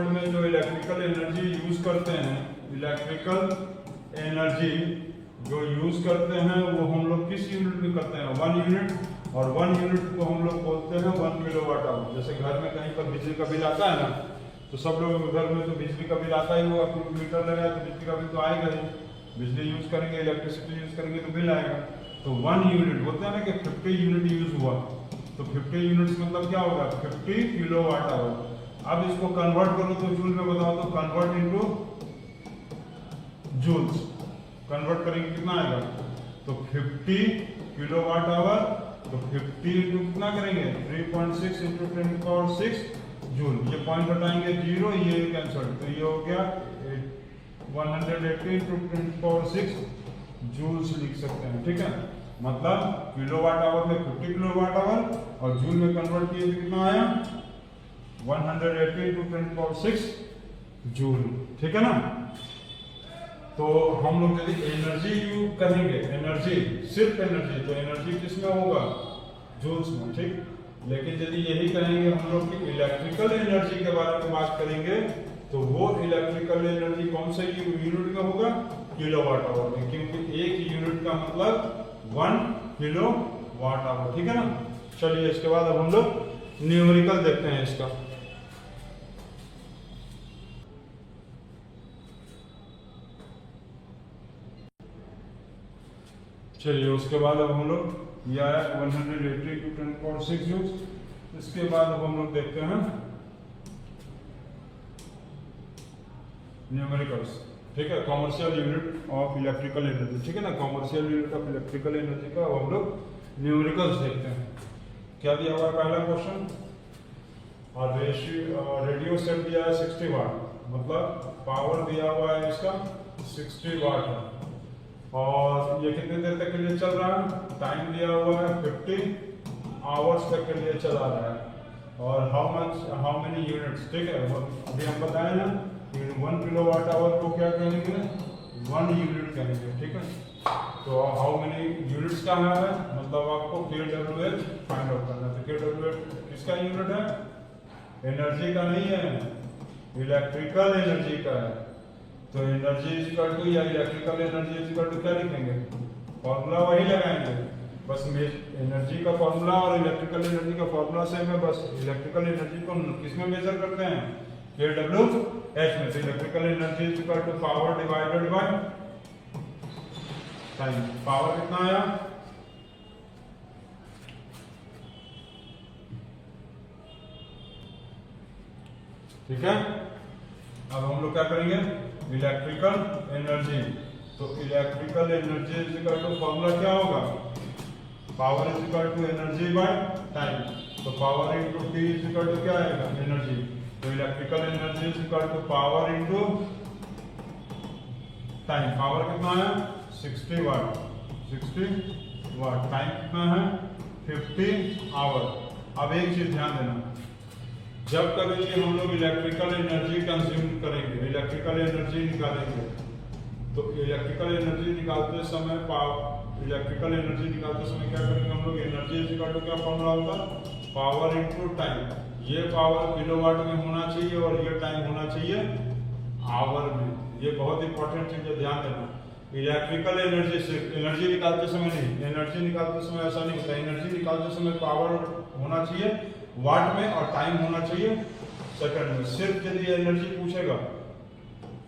[SPEAKER 1] में जो इलेक्ट्रिकल एनर्जी यूज करते हैं, इलेक्ट्रिकल एनर्जी जो यूज करते हैं वो हम लोग किस यूनिट में करते हैं, 1 यूनिट, और 1 यूनिट को हम लोग बोलते हैं 1 किलोवाट आवर। जैसे घर में कहीं पर बिजली का बिल आता है ना, तो सब लोग घर में तो बिजली का बिल आता ही होगा, क्योंकि मीटर लगाया तो बिजली का बिल तो आएगा ही, बिजली यूज करेंगे, इलेक्ट्रिसिटी यूज करेंगे तो बिल आएगा। तो 1 यूनिट बोलते हैं ना कि 50 यूनिट यूज हुआ, तो 50 यूनिट्स मतलब क्या होगा, 50 किलोवाट आवर। अब इसको कन्वर्ट करो तो जूल में बताओ, तो कन्वर्ट इनटू जूल्स, कन्वर्ट करेंगे कितना आएगा, तो 50 किलोवाट आवर, तो 50 इंटू कितना करेंगे, 3.6 इंटू 10 पावर 6 जूल। ये पॉइंट हटाएंगे 0, ये कैंसिल, तो ये हो गया 180 इंटू 10 पावर 6 जूल्स लिख सकते हैं। ठीक है, मतलब किलोवाट आवर में 50 किलोवाट आवर, और जूल में कन्वर्ट किए तो कितना आया, 180 इंटू 10 पावर 6 जूल। ठीक है ना, तो हम लोग यदि एनर्जी यूज करेंगे, एनर्जी सिर्फ एनर्जी, तो एनर्जी किसमें होगा, जूल्स में। ठीक, लेकिन यदि यही कहेंगे हम लोग कि इलेक्ट्रिकल एनर्जी के बारे में बात करेंगे, तो वो इलेक्ट्रिकल एनर्जी कौन से यूनिट में होगा, किलोवाट आवर में, क्योंकि एक यूनिट का मतलब 1 किलोवाट आवर। ठीक है ना, चलिए इसके बाद अब हम लोग न्यूमेरिकल देखते हैं इसका। चलिए उसके बाद अब हम लोग ये आया 180 to 10 power 6 जूल्स। इसके बाद अब हम लोग देखते हैं न्यूमेरिकल्स। ठीक है, commercial unit of electrical energy. ठीक है ना, commercial unit of electrical energy का हम लोग न्यूमेरिकल्स देखते हैं। क्या दिया हुआ है पहला क्वेश्चन, और रेडियो सेट दिया है 60 वाट, मतलब पावर दिया हुआ है इसका 60 वाट है, और ये कितनी देर तक के लिए चल रहा है, टाइम दिया हुआ है 50 आवर्स तक के लिए चला रहा है, और हाउ मेनी यूनिट्स। ठीक है, अभी हम बताए ना 1 किलोवाट आवर को क्या कहेंगे, 1 यूनिट कहेंगे। ठीक है, तो हाउ मेनी यूनिट्स का है, मतलब आपको kWh फाइंड आउट करना है। तो kWh किसका यूनिट है, एनर्जी का नहीं है, इलेक्ट्रिकल एनर्जी का है। तो एनर्जी इज इक्वल टू, या electrical energy is equal to क्या लिखेंगे, फॉर्मूला वही लगाएंगे, बस एनर्जी का फॉर्मूला और इलेक्ट्रिकल एनर्जी का फॉर्मूला सेम है, बस इलेक्ट्रिकल एनर्जी को किसमें मेजर करते हैं, kWh में। तो electrical energy is equal to power divided by time. Power कितना आया, ठीक है। अब हम लोग क्या करेंगे, इलेक्ट्रिकल एनर्जी, तो electrical energy is equal to formula क्या होगा, power is equal to energy by time. तो power into T is equal to क्या आएगा, एनर्जी। तो electrical energy is equal to power into time. Power कितना है 60 वाट, 60 वाट, time कितना है 50 आवर। अब एक चीज ध्यान देना, जब कभी हम लोग इलेक्ट्रिकल एनर्जी कंज्यूम करेंगे, इलेक्ट्रिकल एनर्जी निकालेंगे, तो इलेक्ट्रिकल एनर्जी निकालते समय इलेक्ट्रिकल एनर्जी निकालते समय क्या करेंगे हम लोग, एनर्जी इज इक्वल टू क्या फॉर्मूला होगा, पावर इनटू टाइम। ये पावर किलोवाट में होना चाहिए और ये टाइम होना चाहिए आवर में। ये बहुत इंपॉर्टेंट चीज है, ध्यान देना। इलेक्ट्रिकल एनर्जी से एनर्जी निकालते समय नहीं, एनर्जी निकालते समय ऐसा नहीं होता, एनर्जी निकालते समय पावर होना चाहिए वाट में और टाइम होना चाहिए सेकंड में। सिर्फ यदि एनर्जी पूछेगा,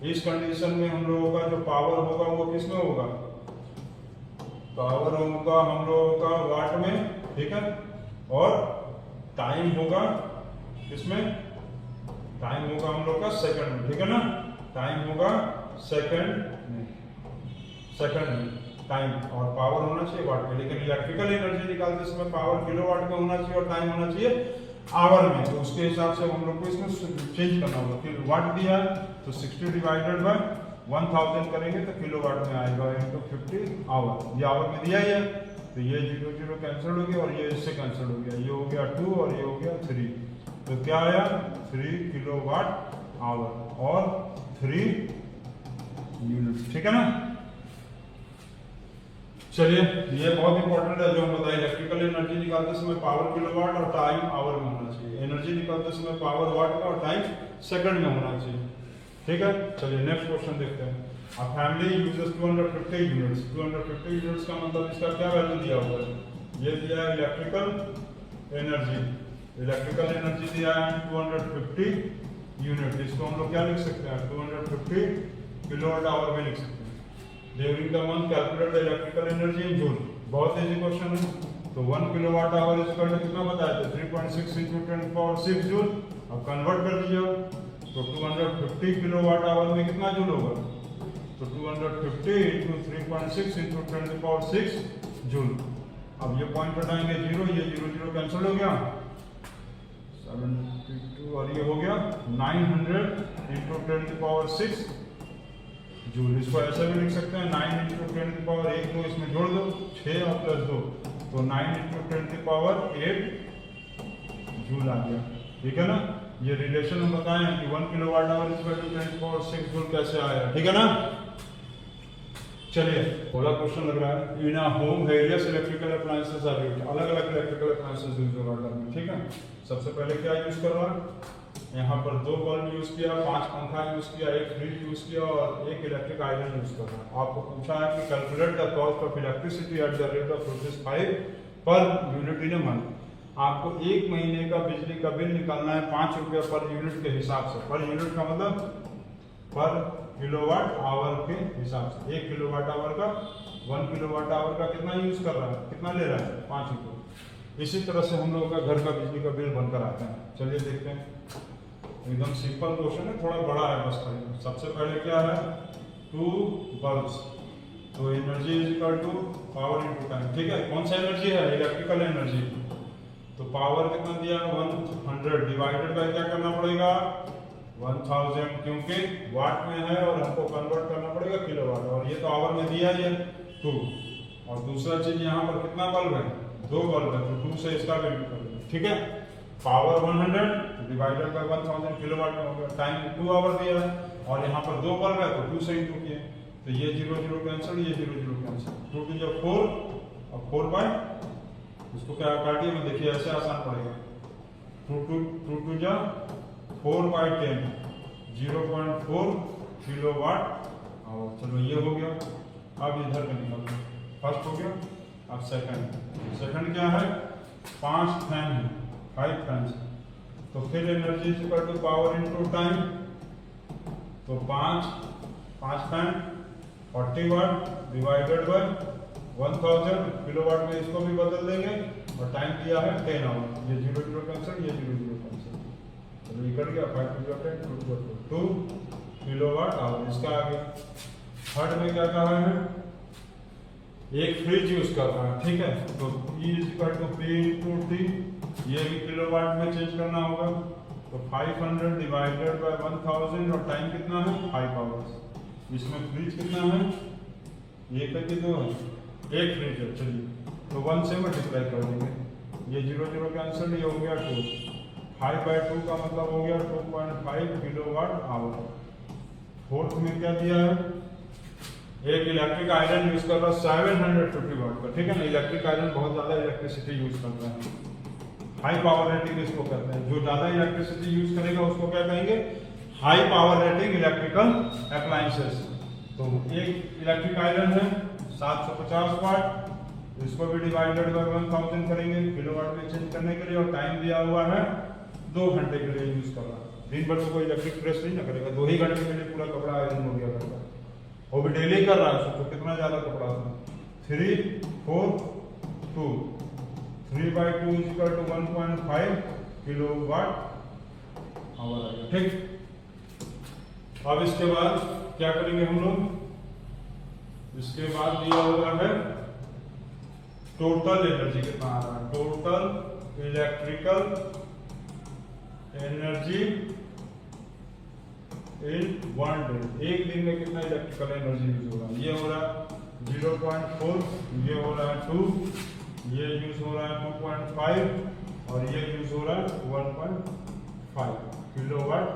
[SPEAKER 1] इस कंडीशन में हम लोगों का जो पावर होगा वो किसमें होगा, पावर होगा हम लोगों का वाट में, ठीक है, और टाइम होगा किसमें, टाइम होगा हम लोग का सेकंड में, ठीक है ना, टाइम होगा सेकंड में टाइम, और पावर होना चाहिए वाट में। लेकिन इलेक्ट्रिकल एनर्जी निकालते समय पावर किलोवाट में होना चाहिए और टाइम होना चाहिए आवर में, तो उसके हिसाब से हम लोग को इसमें चेंज करना होगा। किलो वाट दिया है तो 60 डिवाइडेड बाय 1000 करेंगे तो किलोवाट में आएगा इनटू 50 आवर। ये आवर में दिया ही है, तो ये 0 0 कैंसिल हो गया और ये इससे कैंसिल हो गया, ये हो गया 2 और ये हो गया 3, तो क्या आया 3 किलोवाट आवर और 3 यूनिट, ठीक है ना। चलिए ये बहुत इंपॉर्टेंट है जो हम बताए, इलेक्ट्रिकल एनर्जी निकालते समय पावर किलोवाट और टाइम आवर में होना चाहिए, एनर्जी निकालते समय पावर वाट में और टाइम सेकंड में होना चाहिए, ठीक है। चलिए नेक्स्ट क्वेश्चन देखते हैं। A family uses 250 units, 250 units का मतलब इसका क्या वैल्यू दिया हुआ है, ये दिया है इलेक्ट्रिकल एनर्जी, इलेक्ट्रिकल एनर्जी दिया है 250 यूनिट, इसको हम लोग क्या लिख सकते हैं 250 किलोवाट आवर में लिख सकते हैं। During the month calculate the electrical energy in joule, बहुत इजी क्वेश्चन है। तो 1 kilowatt hour is equal to कितना बताया था 3.6 × 10⁶ जूल। अब कन्वर्ट कर दीजिए तो 250 किलोवाट आवर में कितना जूल होगा, तो 250 × 3.6 × 10⁶ जूल। अब ये पॉइंट हटाएंगे 0, ये 0 0 कैंसिल हो गया 72 और ये हो गया 900 × 10⁶ जूल। इसको ऐसे भी लिख सकते हैं 9 × 10⁻1 2 इसमें जोड़ दो 6 और प्लस 2 तो 9 × 10⁸ जूल आ गया, ठीक है ना। ये रिलेशन हम बताए हैं कि 1 kilowatt hour is equal to 10⁻6 joule कैसे आया, ठीक है ना। चलिए थोड़ा क्वेश्चन लग रहा है। In a home various electrical appliances are used, अलग अलग इलेक्ट्रिकल अप्लायंसेस यूज हो रहा है, ठीक है। सबसे पहले क्या यूज कर रहा है, यहाँ पर 2 बल्ब यूज किया, 5 पंखा यूज किया, 1 फ्रिज यूज किया और 1 इलेक्ट्रिक आयरन यूज कर रहा है। आपको पूछा है कि calculate the cost of electricity at the rate of ₹5 per unit in a month. आपको 1 महीने का बिजली का बिल निकालना है 5 रुपया पर यूनिट के हिसाब से, पर यूनिट का मतलब पर किलोवाट आवर के हिसाब से। 1 किलोवाट आवर का 1 किलोवाट आवर का कितना यूज कर रहा है, कितना ले रहा है 5 रुपये। इसी तरह से हम लोगों का घर का बिजली का बिल बनकर आता है। चलिए देखते हैं, एकदम सिंपल क्वेश्चन है, थोड़ा बड़ा है बस खाली। सबसे पहले क्या है 2 बल्ब्स, तो energy is equal to power into time, ठीक है। कौन सा एनर्जी है, इलेक्ट्रिकल एनर्जी। तो पावर कितना दिया 100 डिवाइडेड बाय क्या करना पड़ेगा 1000, क्योंकि वाट में है और हमको कन्वर्ट करना पड़ेगा किलोवाट, और ये तो आवर में दिया है 2। और दूसरा चीज यहाँ पर कितना बल्ब है 2 बल्ब है, तो 2 से इसका वैल्यू कर देंगे, ठीक है। पावर 100 डिवाइडेड बाय 1000 किलोवाट में होगा, टाइम 2 आवर दिया है और यहाँ पर 2 बल्ब है तो 2 से इंटू किए, तो ये 0 0 कैंसिल, ये 0 0 कैंसिल, 2 2 जो 4 और 4 बाय इसको क्या काटिए में देखिए ऐसे आसान पड़ेगा 2 2 जा 4 बाय 10 0.4 किलोवाट और चलो ये हो गया। अब इधर का निकालो, फर्स्ट हो गया, अब सेकंड क्या है 5 फैन है 5 फैन, तो फिर energy is equal to power into time, तो 5 fan 40 watt divided by 1000 kilowatt में इसको भी बदल देंगे और टाइम दिया है 10 आवर, ये 0 0 कैंसिल, ये 0 0 कैंसिल, चलो ये कट गया 5 2 10 2 किलोवाट आवर, इसका आ गया। थर्ड में क्या कहा है एक फ्रिज यूज कर रहा है, ठीक है, तो E is equal to P into T, ये भी किलोवाट में चेंज करना होगा, तो 500 डिवाइडेड बाय 1000 और टाइम कितना है 5 आवर्स। इसमें फ्रिज कितना है 1 है कि 2 है, 1 फ्रिज है, चलिए तो 1 से मल्टीप्लाई कर देंगे, ये 0 0 कैंसिल, ये हो गया 2, 5 बाय 2 का मतलब हो गया 2.5 किलोवाट आवर। फोर्थ में क्या दिया है एक इलेक्ट्रिक आयरन यूज कर रहा है 750 वाट का, ठीक है ना। इलेक्ट्रिक आयरन बहुत ज्यादा इलेक्ट्रिसिटी यूज करता है, हाई पावर रेटिंग इसको कहते हैं, जो ज्यादा इलेक्ट्रिसिटी यूज करेगा उसको क्या कहेंगे high power rating electrical appliances. तो एक इलेक्ट्रिक आयरन है 750 वाट, इसको भी डिवाइडेड बाय 1000 करेंगे किलोवाट में चेंज करने के लिए, और टाइम दिया हुआ है 2 घंटे के लिए यूज कर रहा है। दिन भर तो कोई इलेक्ट्रिक प्रेस नहीं ना करेगा, 2 ही घंटे के लिए पूरा कपड़ा आयरन हो गया करता, वो भी डेली कर रहा है, तो कितना ज्यादा कपड़ा था 3 4 2 3 by 2 is equal to 1.5 kilowatt hour आएगा, ठीक। अब इसके बाद क्या करेंगे हम लोग, इसके बाद दिया हुआ है टोटल एनर्जी कितना आ रहा है, टोटल इलेक्ट्रिकल एनर्जी इन 1 डे, एक दिन में कितना इलेक्ट्रिकल एनर्जी यूज हो रहा है। ये हो रहा है 0.4, ये हो रहा है 2, ये यूज हो रहा है 2.5 और ये यूज हो रहा है 1.5 किलोवाट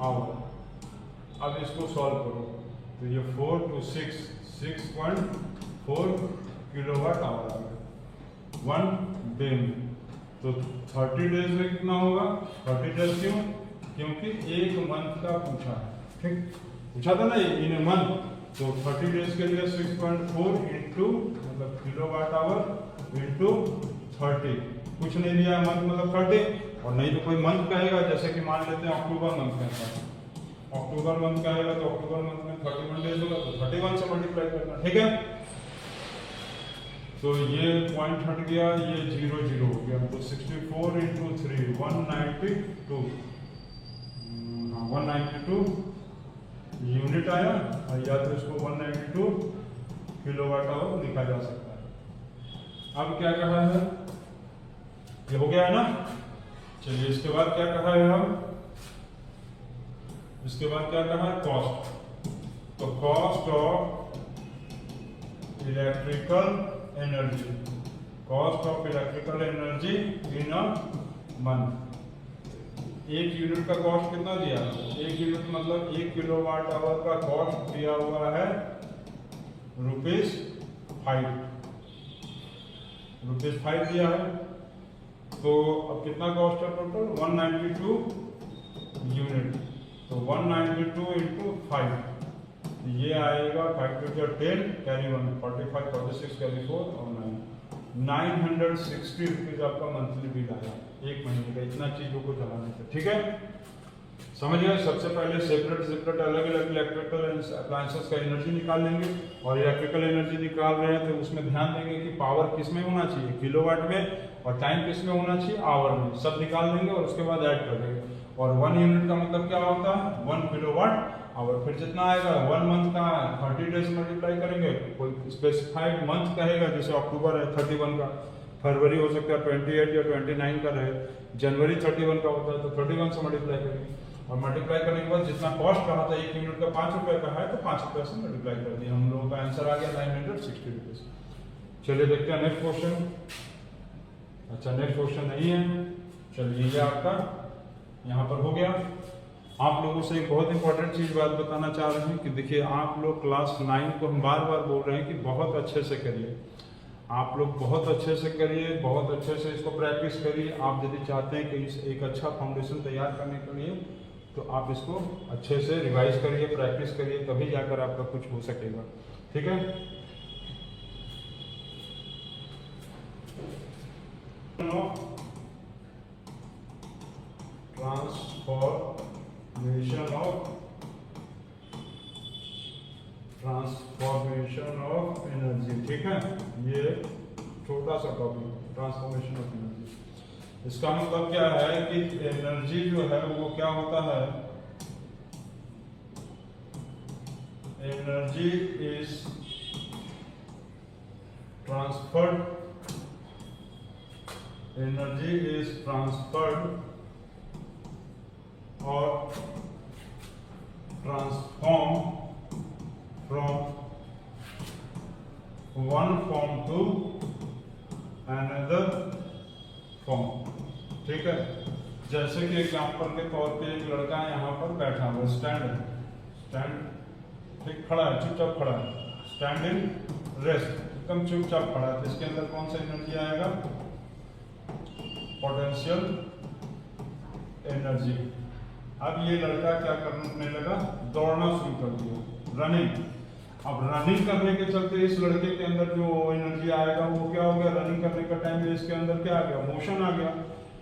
[SPEAKER 1] आवर। अब इसको सॉल्व करो तो ये 4 to 6 6.4 किलोवाट आवर आ गया 1 डे में। तो 30 डेज में कितना होगा? 30 डेज क्यों? क्योंकि एक मंथ का पूछा है, ठीक पूछा था ना इन ए मंथ। तो 30 डेज के लिए 6.4 इंटू मतलब किलोवाट आवर इंटू 30, कुछ नहीं दिया मंथ मतलब 30। और नहीं तो कोई मंथ कहेगा, जैसे कि मान लेते हैं अक्टूबर मंथ कहता है, अक्टूबर मंथ कहेगा तो अक्टूबर मंथ में 31 डेज होगा तो 31 से मल्टीप्लाई करना, ठीक है। तो ये पॉइंट हट गया, ये 0 0 हो गया, तो 64 इंटू 3 192 192 यूनिट आया, और या तो इसको 192 किलोवाट आवर लिखा जा सकता है। अब क्या कहा है, ये हो गया है ना। चलिए इसके बाद क्या कहा है हम, इसके बाद क्या कहा है, कॉस्ट। तो cost of electrical energy, cost of electrical energy in a month. एक यूनिट का कॉस्ट कितना दिया? एक यूनिट मतलब 1 किलोवाट आवर का कॉस्ट दिया हुआ है ₹5 दिया है। तो अब कितना कॉस्ट है टोटल? 192 यूनिट। तो 192 इंटू 5, ये आएगा 5 to 10 कैरी 1 45 46 कैरी 4 और 960 रुपीज आपका मंथली बिल आया एक महीने का, इतना चीजों को चलाने से, ठीक है। समझ गए। सबसे पहले सेपरेट अलग अलग इलेक्ट्रिकल अप्लायंसेस का एनर्जी निकाल लेंगे, और इलेक्ट्रिकल एनर्जी निकाल रहे हैं तो उसमें ध्यान देंगे कि पावर किस में होना चाहिए, किलोवाट में, और टाइम किस में होना चाहिए, आवर में। सब निकाल देंगे और उसके बाद ऐड कर देंगे। और 1 यूनिट का मतलब क्या होता है? 1 किलोवाट आवर। फिर जितना आएगा 1 मंथ का 30 डेज मल्टीप्लाई करेंगे, कोई स्पेसिफाइड मंथ कहेगा, जैसे अक्टूबर है 31 का, फरवरी हो सकता है 28 या 29 का रहे, जनवरी 31 का होता है तो 31 से मल्टीप्लाई करेंगे, और मल्टीप्लाई करने के बाद जितना कॉस्ट कहा था एक यूनिट का 5 रुपए का है तो 5 रुपए से मल्टीप्लाई कर दिया, हम लोगों का आंसर आ गया 960 रुपीज। चलिए देखते हैं नेक्स्ट क्वेश्चन। अच्छा नेक्स्ट क्वेश्चन नहीं है, चलिए ये आपका यहाँ पर हो गया। आप लोगों से एक बहुत इंपॉर्टेंट चीज बात बताना चाह रहे हैं कि देखिए, आप लोग क्लास 9 को हम बार बार बोल रहे हैं कि बहुत अच्छे से करिए, आप लोग बहुत अच्छे से करिए, बहुत अच्छे से इसको प्रैक्टिस करिए। आप यदि चाहते हैं कि इस एक अच्छा फाउंडेशन तैयार करने के लिए, तो आप इसको अच्छे से रिवाइज करिए, प्रैक्टिस करिए, तभी जाकर आपका कुछ हो सकेगा, ठीक है। ट्रांसफॉर्मेशन ऑफ एनर्जी, ठीक है। ये छोटा सा टॉपिक, ट्रांसफॉर्मेशन ऑफ एनर्जी। इसका मतलब क्या है कि एनर्जी जो है वो क्या होता है, energy is transferred, energy is transferred or transform from one form to another form, ठीक है। जैसे कि एग्जांपल के तौर पे एक लड़का यहाँ पर बैठा हुआ, स्टैंड ठीक खड़ा है, चुपचाप खड़ा है, स्टैंड इन रेस्ट, एकदम चुपचाप खड़ा है, तो इसके अंदर कौन सा एनर्जी आएगा? Potential energy. अब ये लड़का क्या करने लगा? दौड़ना शुरू कर दिया, रनिंग। अब रनिंग करने के चलते इस लड़के के अंदर जो एनर्जी आएगा वो क्या हो गया? रनिंग करने का टाइम में इसके अंदर क्या आ गया? मोशन आ गया।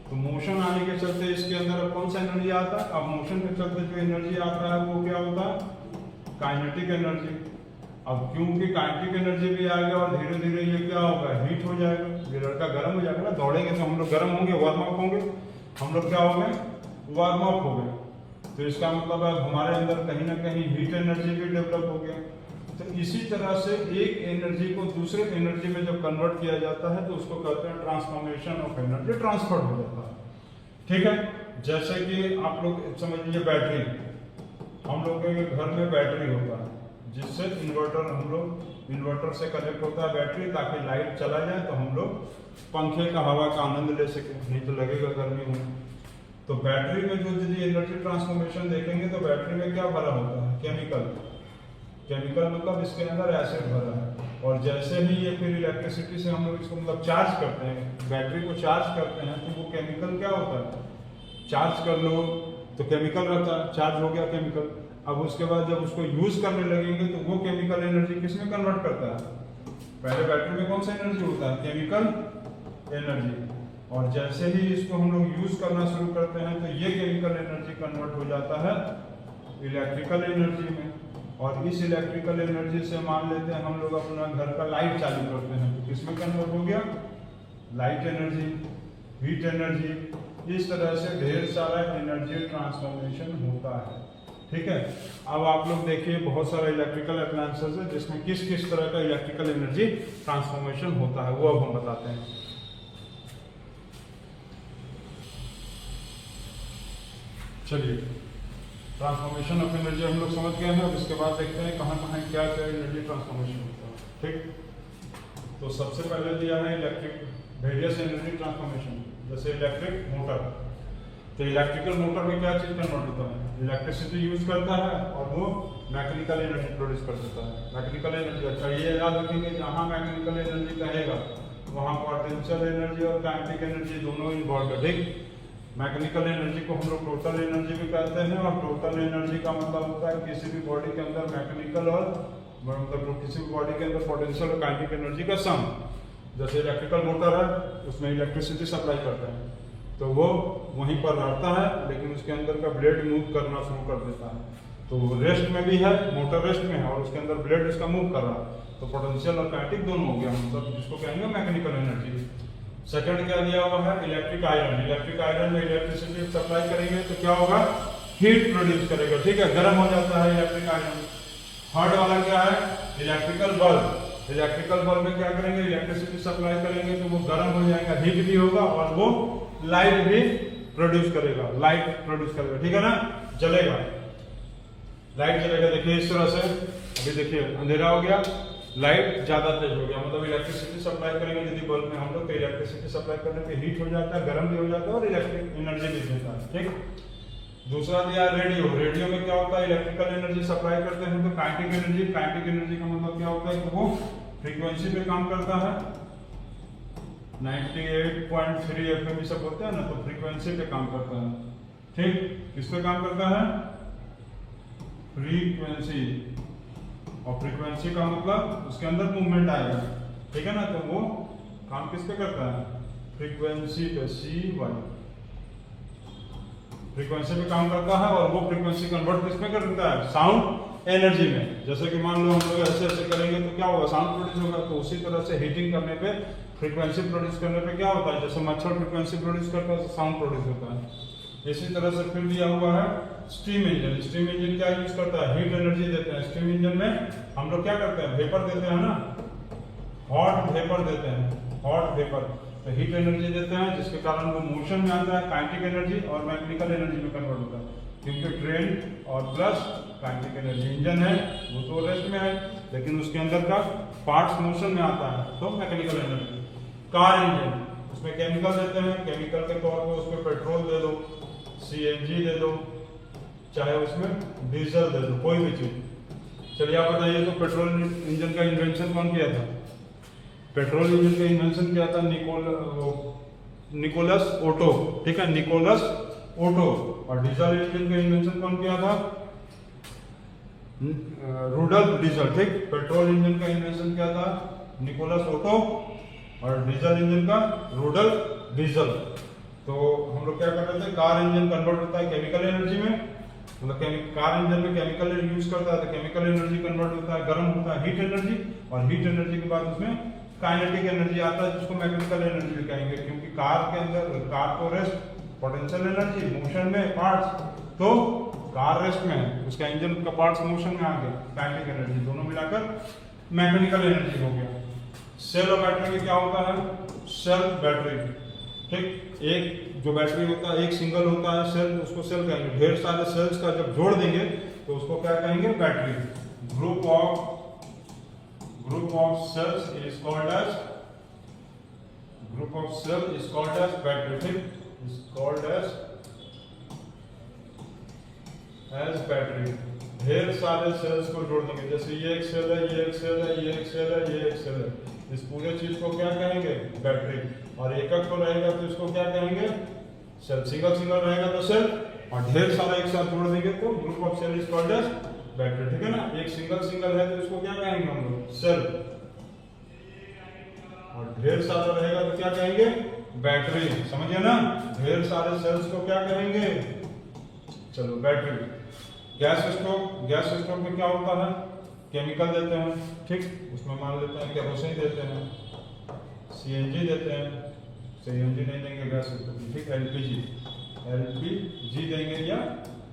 [SPEAKER 1] तो मोशन आने के चलते इसके अंदर अब कौन सा एनर्जी आता है? अब मोशन के चलते जो एनर्जी आता है वो क्या होता है? Kinetic energy. अब क्योंकि काइनेटिक एनर्जी भी आ गया और धीरे धीरे ये क्या होगा? हीट हो जाएगा, ये लड़का गर्म हो जाएगा ना, दौड़ेंगे तो हम लोग गर्म होंगे, वार्म अप होंगे, हम लोग क्या हो गए? वार्म अप हो गए। तो इसका मतलब है हमारे अंदर कहीं ना कहीं हीट एनर्जी भी डेवलप हो गया। तो इसी तरह से एक एनर्जी को दूसरे एनर्जी में जब कन्वर्ट किया जाता है तो उसको कहते हैं ट्रांसफॉर्मेशन ऑफ एनर्जी, ट्रांसफर हो जाता है, ठीक है। जैसे कि आप लोग समझ लीजिए बैटरी, हम लोग के घर में बैटरी होता है, जिससे इन्वर्टर हम लोग इन्वर्टर से कनेक्ट होता है बैटरी, ताकि लाइट चला जाए तो हम लोग पंखे का हवा का आनंद ले सके, नहीं तो लगेगा गर्मी में। तो बैटरी में जो यदि एनर्जी ट्रांसफॉर्मेशन देखेंगे तो बैटरी में क्या भरा होता है, केमिकल मतलब इसके अंदर एसिड भरा है। और जैसे ही ये फिर इलेक्ट्रिसिटी से हम लोग इसको मतलब चार्ज करते हैं, बैटरी को चार्ज करते हैं, तो वो केमिकल क्या होता है, चार्ज कर लो तो केमिकल रहता है, चार्ज हो गया केमिकल। अब उसके बाद जब उसको यूज करने लगेंगे तो वो केमिकल एनर्जी किस में कन्वर्ट करता है, पहले बैटरी में कौन सा एनर्जी होता है, केमिकल एनर्जी। और जैसे ही इसको हम लोग यूज करना शुरू करते हैं तो ये केमिकल एनर्जी कन्वर्ट हो जाता है इलेक्ट्रिकल एनर्जी में। और इस इलेक्ट्रिकल एनर्जी से मान लेते हैं हम लोग अपना घर का लाइट चालू करते हैं, तो किसमें कन्वर्ट हो गया, लाइट एनर्जी, हीट एनर्जी। इस तरह से ढेर सारा एनर्जी ट्रांसफॉर्मेशन होता है। ठीक है। अब आप लोग देखिए बहुत सारा इलेक्ट्रिकल अप्लायंसेस है जिसमें किस किस तरह का इलेक्ट्रिकल एनर्जी ट्रांसफॉर्मेशन होता है, वो अब हम बताते हैं। चलिए, ट्रांसफॉर्मेशन ऑफ एनर्जी हम लोग समझ गए हैं। अब इसके बाद देखते हैं कहाँ कहाँ क्या क्या एनर्जी ट्रांसफॉर्मेशन होता है। ठीक। तो सबसे पहले दिया है इलेक्ट्रिक वेरियस एनर्जी ट्रांसफॉर्मेशन, जैसे इलेक्ट्रिक मोटर। तो इलेक्ट्रिकल मोटर में क्या चीज कन्वर्ट होता है, इलेक्ट्रिसिटी यूज करता है और वो मैकेनिकल एनर्जी प्रोड्यूस कर देता है। मैकेनिकल एनर्जी, अच्छा ये याद रखेंगे जहाँ मैकेनिकल एनर्जी कहेगा वहाँ पोटेंशियल एनर्जी और काइनेटिक एनर्जी दोनों इन्वॉल्व है। ठीक। मैकेनिकल एनर्जी को हम लोग टोटल एनर्जी भी कहते हैं, और टोटल एनर्जी का मतलब होता है किसी भी बॉडी के अंदर मैकेनिकल और मतलब किसी भी बॉडी के अंदर पोटेंशियल और काइनेटिक एनर्जी का सम। जैसे इलेक्ट्रिकल मोटर है, उसमें इलेक्ट्रिसिटी सप्लाई करते हैं तो वो वहीं पर रहता है, लेकिन उसके अंदर का ब्लेड मूव करना शुरू कर देता है। तो रेस्ट में भी है, मोटर रेस्ट में है और उसके अंदर ब्लेड इसका मूव कर रहा है, तो पोटेंशियल और काइनेटिक दोनों हो गया, मतलब जिसको कहेंगे मैकेनिकल एनर्जी। सेकंड क्या दिया हुआ है, इलेक्ट्रिक आयरन। इलेक्ट्रिक आयरन में इलेक्ट्रिसिटी सप्लाई करेंगे तो क्या होगा, हीट प्रोड्यूस करेगा। ठीक है, गर्म हो जाता है इलेक्ट्रिक आयरन। थर्ड वाला क्या है, इलेक्ट्रिकल बल्ब। इलेक्ट्रिकल बल्ब में क्या करेंगे, इलेक्ट्रिसिटी सप्लाई करेंगे तो वो गर्म हो जाएगा, हीट भी होगा और वो लाइट भी प्रोड्यूस करेगा, लाइट प्रोड्यूस करेगा। ठीक है ना, जलेगा, लाइट जलेगा। देखिए इस तरह से, अभी देखिए अंधेरा हो गया, लाइट ज्यादा तेज हो गया, मतलब इलेक्ट्रिसिटी सप्लाई करेंगे यदि बल्ब में हम लोग, तो इलेक्ट्रिसिटी सप्लाई करने पे हीट हो जाता है, गर्म भी हो जाता है और इलेक्ट्रिक एनर्जी भी देता है। ठीक। दूसरा दिया रेडियो। रेडियो में क्या होता है, इलेक्ट्रिकल एनर्जी सप्लाई करते हैं तो काइनेटिक एनर्जी। काइनेटिक एनर्जी का मतलब क्या होता है कि वो फ्रीक्वेंसी पे काम करता है। 98.3 FM सब बोलते हैं ना, तो फ्रीक्वेंसी पे काम करता है। ठीक। किस पे काम करता है, फ्रीक्वेंसी। और फ्रीक्वेंसी का मतलब उसके अंदर मूवमेंट आएगा। ठीक है ना, तो वो काम किस पे करता है, फ्रीक्वेंसी पे, CY फ्रीक्वेंसी पे काम करता है। और वो फ्रीक्वेंसी कन्वर्ट किस में कर देता है, साउंड एनर्जी में। जैसे कि मान लो हम लोग ऐसे ऐसे करेंगे तो क्या होगा, साउंड प्रोड्यूस होगा। तो उसी तरह से हीटिंग करने पे, फ्रीक्वेंसी प्रोड्यूस करने पे क्या होता है, जैसे मच्छर फ्रीक्वेंसी प्रोड्यूस करता है तो साउंड प्रोड्यूस होता है। इसी तरह से फिर दिया हुआ है स्टीम इंजन। स्टीम इंजन क्या यूज करता है, हीट एनर्जी देते हैं। स्टीम इंजन में हम लोग क्या करते हैं, वेपर देते हैं ना, हॉट वेपर देते हैं, हॉट वेपर। तो हीट एनर्जी देते हैं जिसके कारण वो मोशन में आता है, काइनेटिक एनर्जी और मैकेनिकल एनर्जी में कन्वर्ट होता है। क्योंकि ट्रेन और प्लस काइनेटिक एनर्जी, इंजन है वो तो रेस्ट में है लेकिन उसके अंदर का पार्ट्स मोशन में आता है, तो मैकेनिकल एनर्जी। कार इंजन, उसमें केमिकल देते हैं, केमिकल के तौर पर उसमें पेट्रोल दे दो, CNG दे दो, चाहे उसमें डीजल दे दो, कोई भी चीज। चलिए आप बताइए, तो पेट्रोल इंजन का इन्वेंशन कौन किया था, पेट्रोल इंजन का इन्वेंशन किया था निकोलस ओटो। ठीक है, निकोलस ओटो। और डीजल इंजन का इन्वेंशन कौन किया था, रुडल्फ डीजल। ठीक। पेट्रोल इंजन का इन्वेंशन किया था निकोलस ओटो और डीजल इंजन का रुडल्फ डीजल। तो हम लोग क्या कर रहे थे, कार इंजन कन्वर्ट होता है केमिकल एनर्जी में, मतलब कार इंजन में केमिकल यूज करता है तो केमिकल एनर्जी कन्वर्ट होता है, गर्म होता है, हीट एनर्जी। और हीट एनर्जी के बाद उसमें काइनेटिक एनर्जी आता है जिसको मैकेनिकल एनर्जी भी कहेंगे, क्योंकि कार के अंदर, कार को रेस्ट, पोटेंशियल एनर्जी मोशन में, पार्ट्स, तो कार रेस्ट में है, उसका इंजन का पार्ट्स मोशन में आ गया, काइनेटिक एनर्जी, दोनों मिलाकर मैकेनिकल एनर्जी हो गया। सेल और बैटरी में क्या होता है, सेल बैटरी। ठीक, एक जो बैटरी होता है एक सिंगल होता है सेल, उसको सेल कहेंगे। ढेर सारे सेल्स का जब जोड़ देंगे तो उसको क्या कहेंगे? Battery. Group of cells is called as battery. ठीक, इज कॉल्ड एज बैटरी। ढेर सारे सेल्स को जोड़ देंगे, जैसे ये एक सेल है, ये एक सेल है, ये एक सेल है, ये एक सेल है, इस पूरे चीज को क्या कहेंगे? बैटरी। और एक एक को रहेगा तो इसको क्या कहेंगे? सेल। सिंगल रहेगा तो सेल, और ढेर सारा एक साथ जोड़ देंगे तो group of cell is called as battery. ठीक है ना? एक सिंगल है तो इसको क्या कहेंगे हम लोग? सेल। और ढेर सारा रहेगा तो क्या कहेंगे? बैटरी। समझिए ना? ढेर सारे सेल्स को क्या कहेंगे? चलो, बैटरी। गैस स्टोव में क्या होता है? केमिकल देते हैं, ठीक, उसमें मान लेते हैं केरोसिन देते हैं, सीएनजी देते हैं, सीएनजी नहीं देंगे गैस स्टोव में, ठीक, एलपीजी देंगे या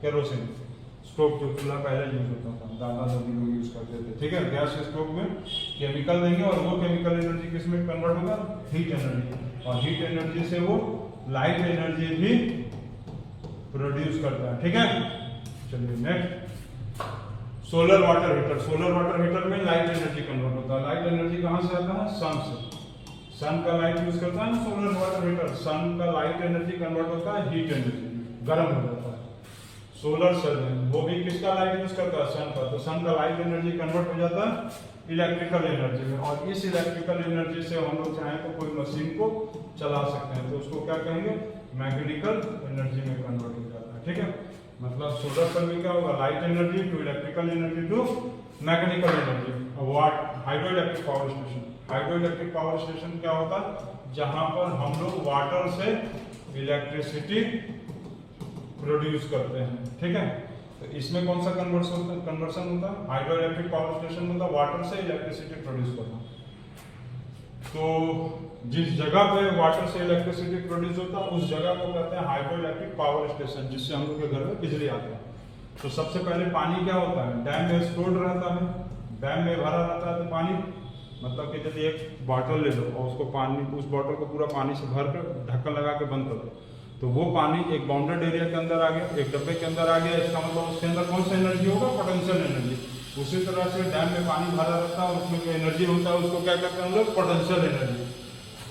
[SPEAKER 1] केरोसिन। स्टोव जो चूल्हा पहले यूज होता था, दादा दादी लोग यूज करते थे, ठीक है। गैस स्टोव में केमिकल देंगे और वो केमिकल एनर्जी किस में कन्वर्ट होगा? Heat energy. और हीट एनर्जी से वो लाइट एनर्जी भी प्रोड्यूस करता है, ठीक है। चलिए नेक्स्ट, सोलर वाटर हीटर में लाइट एनर्जी कन्वर्ट होता है। लाइट एनर्जी कहां से आता है? सन से। सन का लाइट यूज करता है सोलर वाटर हीटर। सन का लाइट एनर्जी कन्वर्ट होता है हीट एनर्जी, गर्म हो जाता है। सोलर सेल में वो भी किसका लाइट यूज करता है? सन का। तो सन का लाइट एनर्जी कन्वर्ट हो जाता है इलेक्ट्रिकल एनर्जी में, और इस इलेक्ट्रिकल एनर्जी से हम लोग चाहें तो कोई मशीन को चला सकते हैं, तो उसको क्या कहेंगे? मैकेनिकल एनर्जी में कन्वर्ट हो जाता है, ठीक है। मतलब सोलर सेल में क्या होगा? Light energy to electrical energy to mechanical energy. Hydroelectric power station क्या होता है? जहां पर हम लोग वाटर से इलेक्ट्रिसिटी प्रोड्यूस करते हैं, ठीक है। तो इसमें कौन सा कन्वर्सन होता है? हाइड्रोइलेक्ट्रिक पावर स्टेशन मतलब वाटर से इलेक्ट्रिसिटी प्रोड्यूस करना। तो जिस जगह पे वाटर से इलेक्ट्रिसिटी प्रोड्यूस होता है उस जगह को कहते हैं हाइड्रोइलेक्ट्रिक पावर स्टेशन, जिससे हम लोग के घर में बिजली आती है। तो सबसे पहले पानी क्या होता है? डैम में स्टोर्ड रहता है, डैम में भरा रहता है। तो पानी मतलब कि यदि एक बॉटल ले लो और उसको पानी, उस बॉटल को पूरा पानी से भर कर ढक्कन लगा के बंद कर दो, तो वो पानी एक बाउंडेड एरिया के अंदर आ गया, एक डब्बे के अंदर आ गया। इसका मतलब उसके अंदर कौन सा एनर्जी होगा? Potential energy. उसी तरह से डैम में पानी भरा रहता है, उसमें जो एनर्जी होता है उसको क्या कहते हैं हम लोग? Potential energy.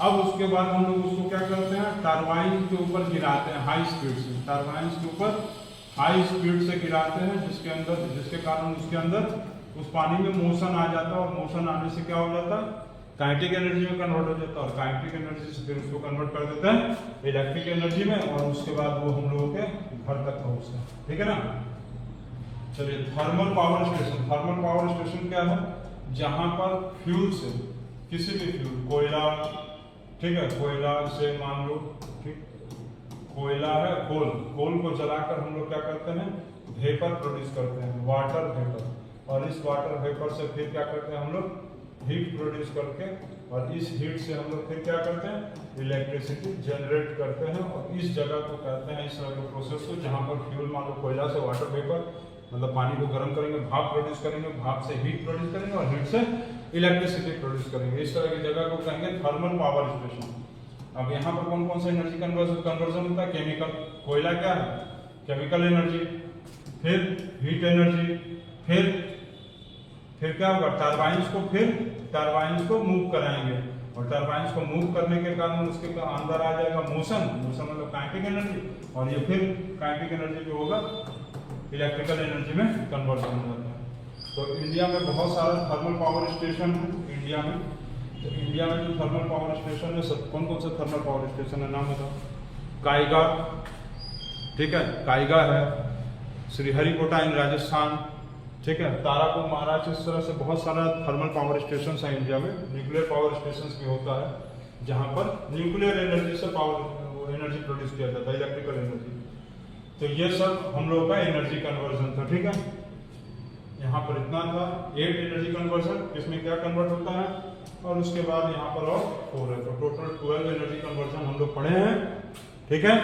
[SPEAKER 1] अब उसके बाद हम लोग उसको क्या करते हैं? टरबाइन के ऊपर गिराते हैं हाई स्पीड से। टरबाइन के ऊपर हाई स्पीड से गिराते हैं, जिसके कारण उसके अंदर उस पानी में मोशन आ जाता है, और मोशन आने से क्या हो जाता है? काइनेटिक एनर्जी में कन्वर्ट हो जाता है, और काइनेटिक एनर्जी से फिर उसको कन्वर्ट कर देते हैं इलेक्ट्रिक एनर्जी में, और उसके बाद वो हम लोगों के घर तक पहुंचता है, ठीक है ना। चलिए, थर्मल पावर स्टेशन क्या है? जहां पर फ्यूल से, किसी भी फ्यूल, कोयला, ठीक है, कोयला से मान लो, ठीक, कोयला है, कोल को जलाकर हम लोग क्या करते हैं? वेपर प्रोड्यूस करते हैं, वाटर वेपर। और इस वाटर वेपर से फिर क्या करते हैं हम लोग? हीट प्रोड्यूस करके, और इस हीट से हम लोग फिर क्या करते हैं? इलेक्ट्रिसिटी जनरेट करते हैं। और इस जगह को कहते हैं, इस तरह के प्रोसेस को, जहां पर फ्यूल मान लो कोयला से वाटर वेपर, मतलब पानी को गर्म करेंगे, भाप प्रोड्यूस करेंगे, भाप से हीट प्रोड्यूस करेंगे, और हीट से इलेक्ट्रिसिटी प्रोड्यूस करेंगे। इस तरह की जगह को कहेंगे थर्मल पावर स्टेशन। अब यहाँ पर कौन कौन सा एनर्जी कन्वर्जन होता है? केमिकल, कोयला क्या है? केमिकल एनर्जी, फिर हीट एनर्जी, फिर क्या होगा? टरबाइंस को मूव कराएंगे, और टरबाइंस को मूव करने के कारण उसके अंदर आ जाएगा मोशन मतलब काइनेटिक एनर्जी, और ये फिर काइनेटिक एनर्जी जो होगा इलेक्ट्रिकल एनर्जी में कन्वर्जन हो जाता है। तो इंडिया में बहुत सारा थर्मल पावर स्टेशन है इंडिया में। तो इंडिया में जो थर्मल पावर स्टेशन है, सब कौन कौन सा थर्मल पावर स्टेशन है? नाम बताओ। काइगा, ठीक है, काइगा है, श्रीहरिकोटा इन राजस्थान, ठीक है, तारापुर महाराष्ट्र। इस तरह से बहुत सारा थर्मल पावर स्टेशन है इंडिया में। न्यूक्लियर पावर स्टेशन भी होता है, जहां पर न्यूक्लियर एनर्जी से पावर एनर्जी प्रोड्यूस किया जाता है, इलेक्ट्रिकल एनर्जी। तो ये सब हम लोगों का एनर्जी कन्वर्जन था, ठीक है। यहाँ पर इतना था 8 एनर्जी कन्वर्जन, इसमें क्या कन्वर्ट होता है, और उसके बाद यहाँ पर और 4 है। तो टोटल 12 एनर्जी कन्वर्जन हम लोग पढ़े हैं, ठीक है।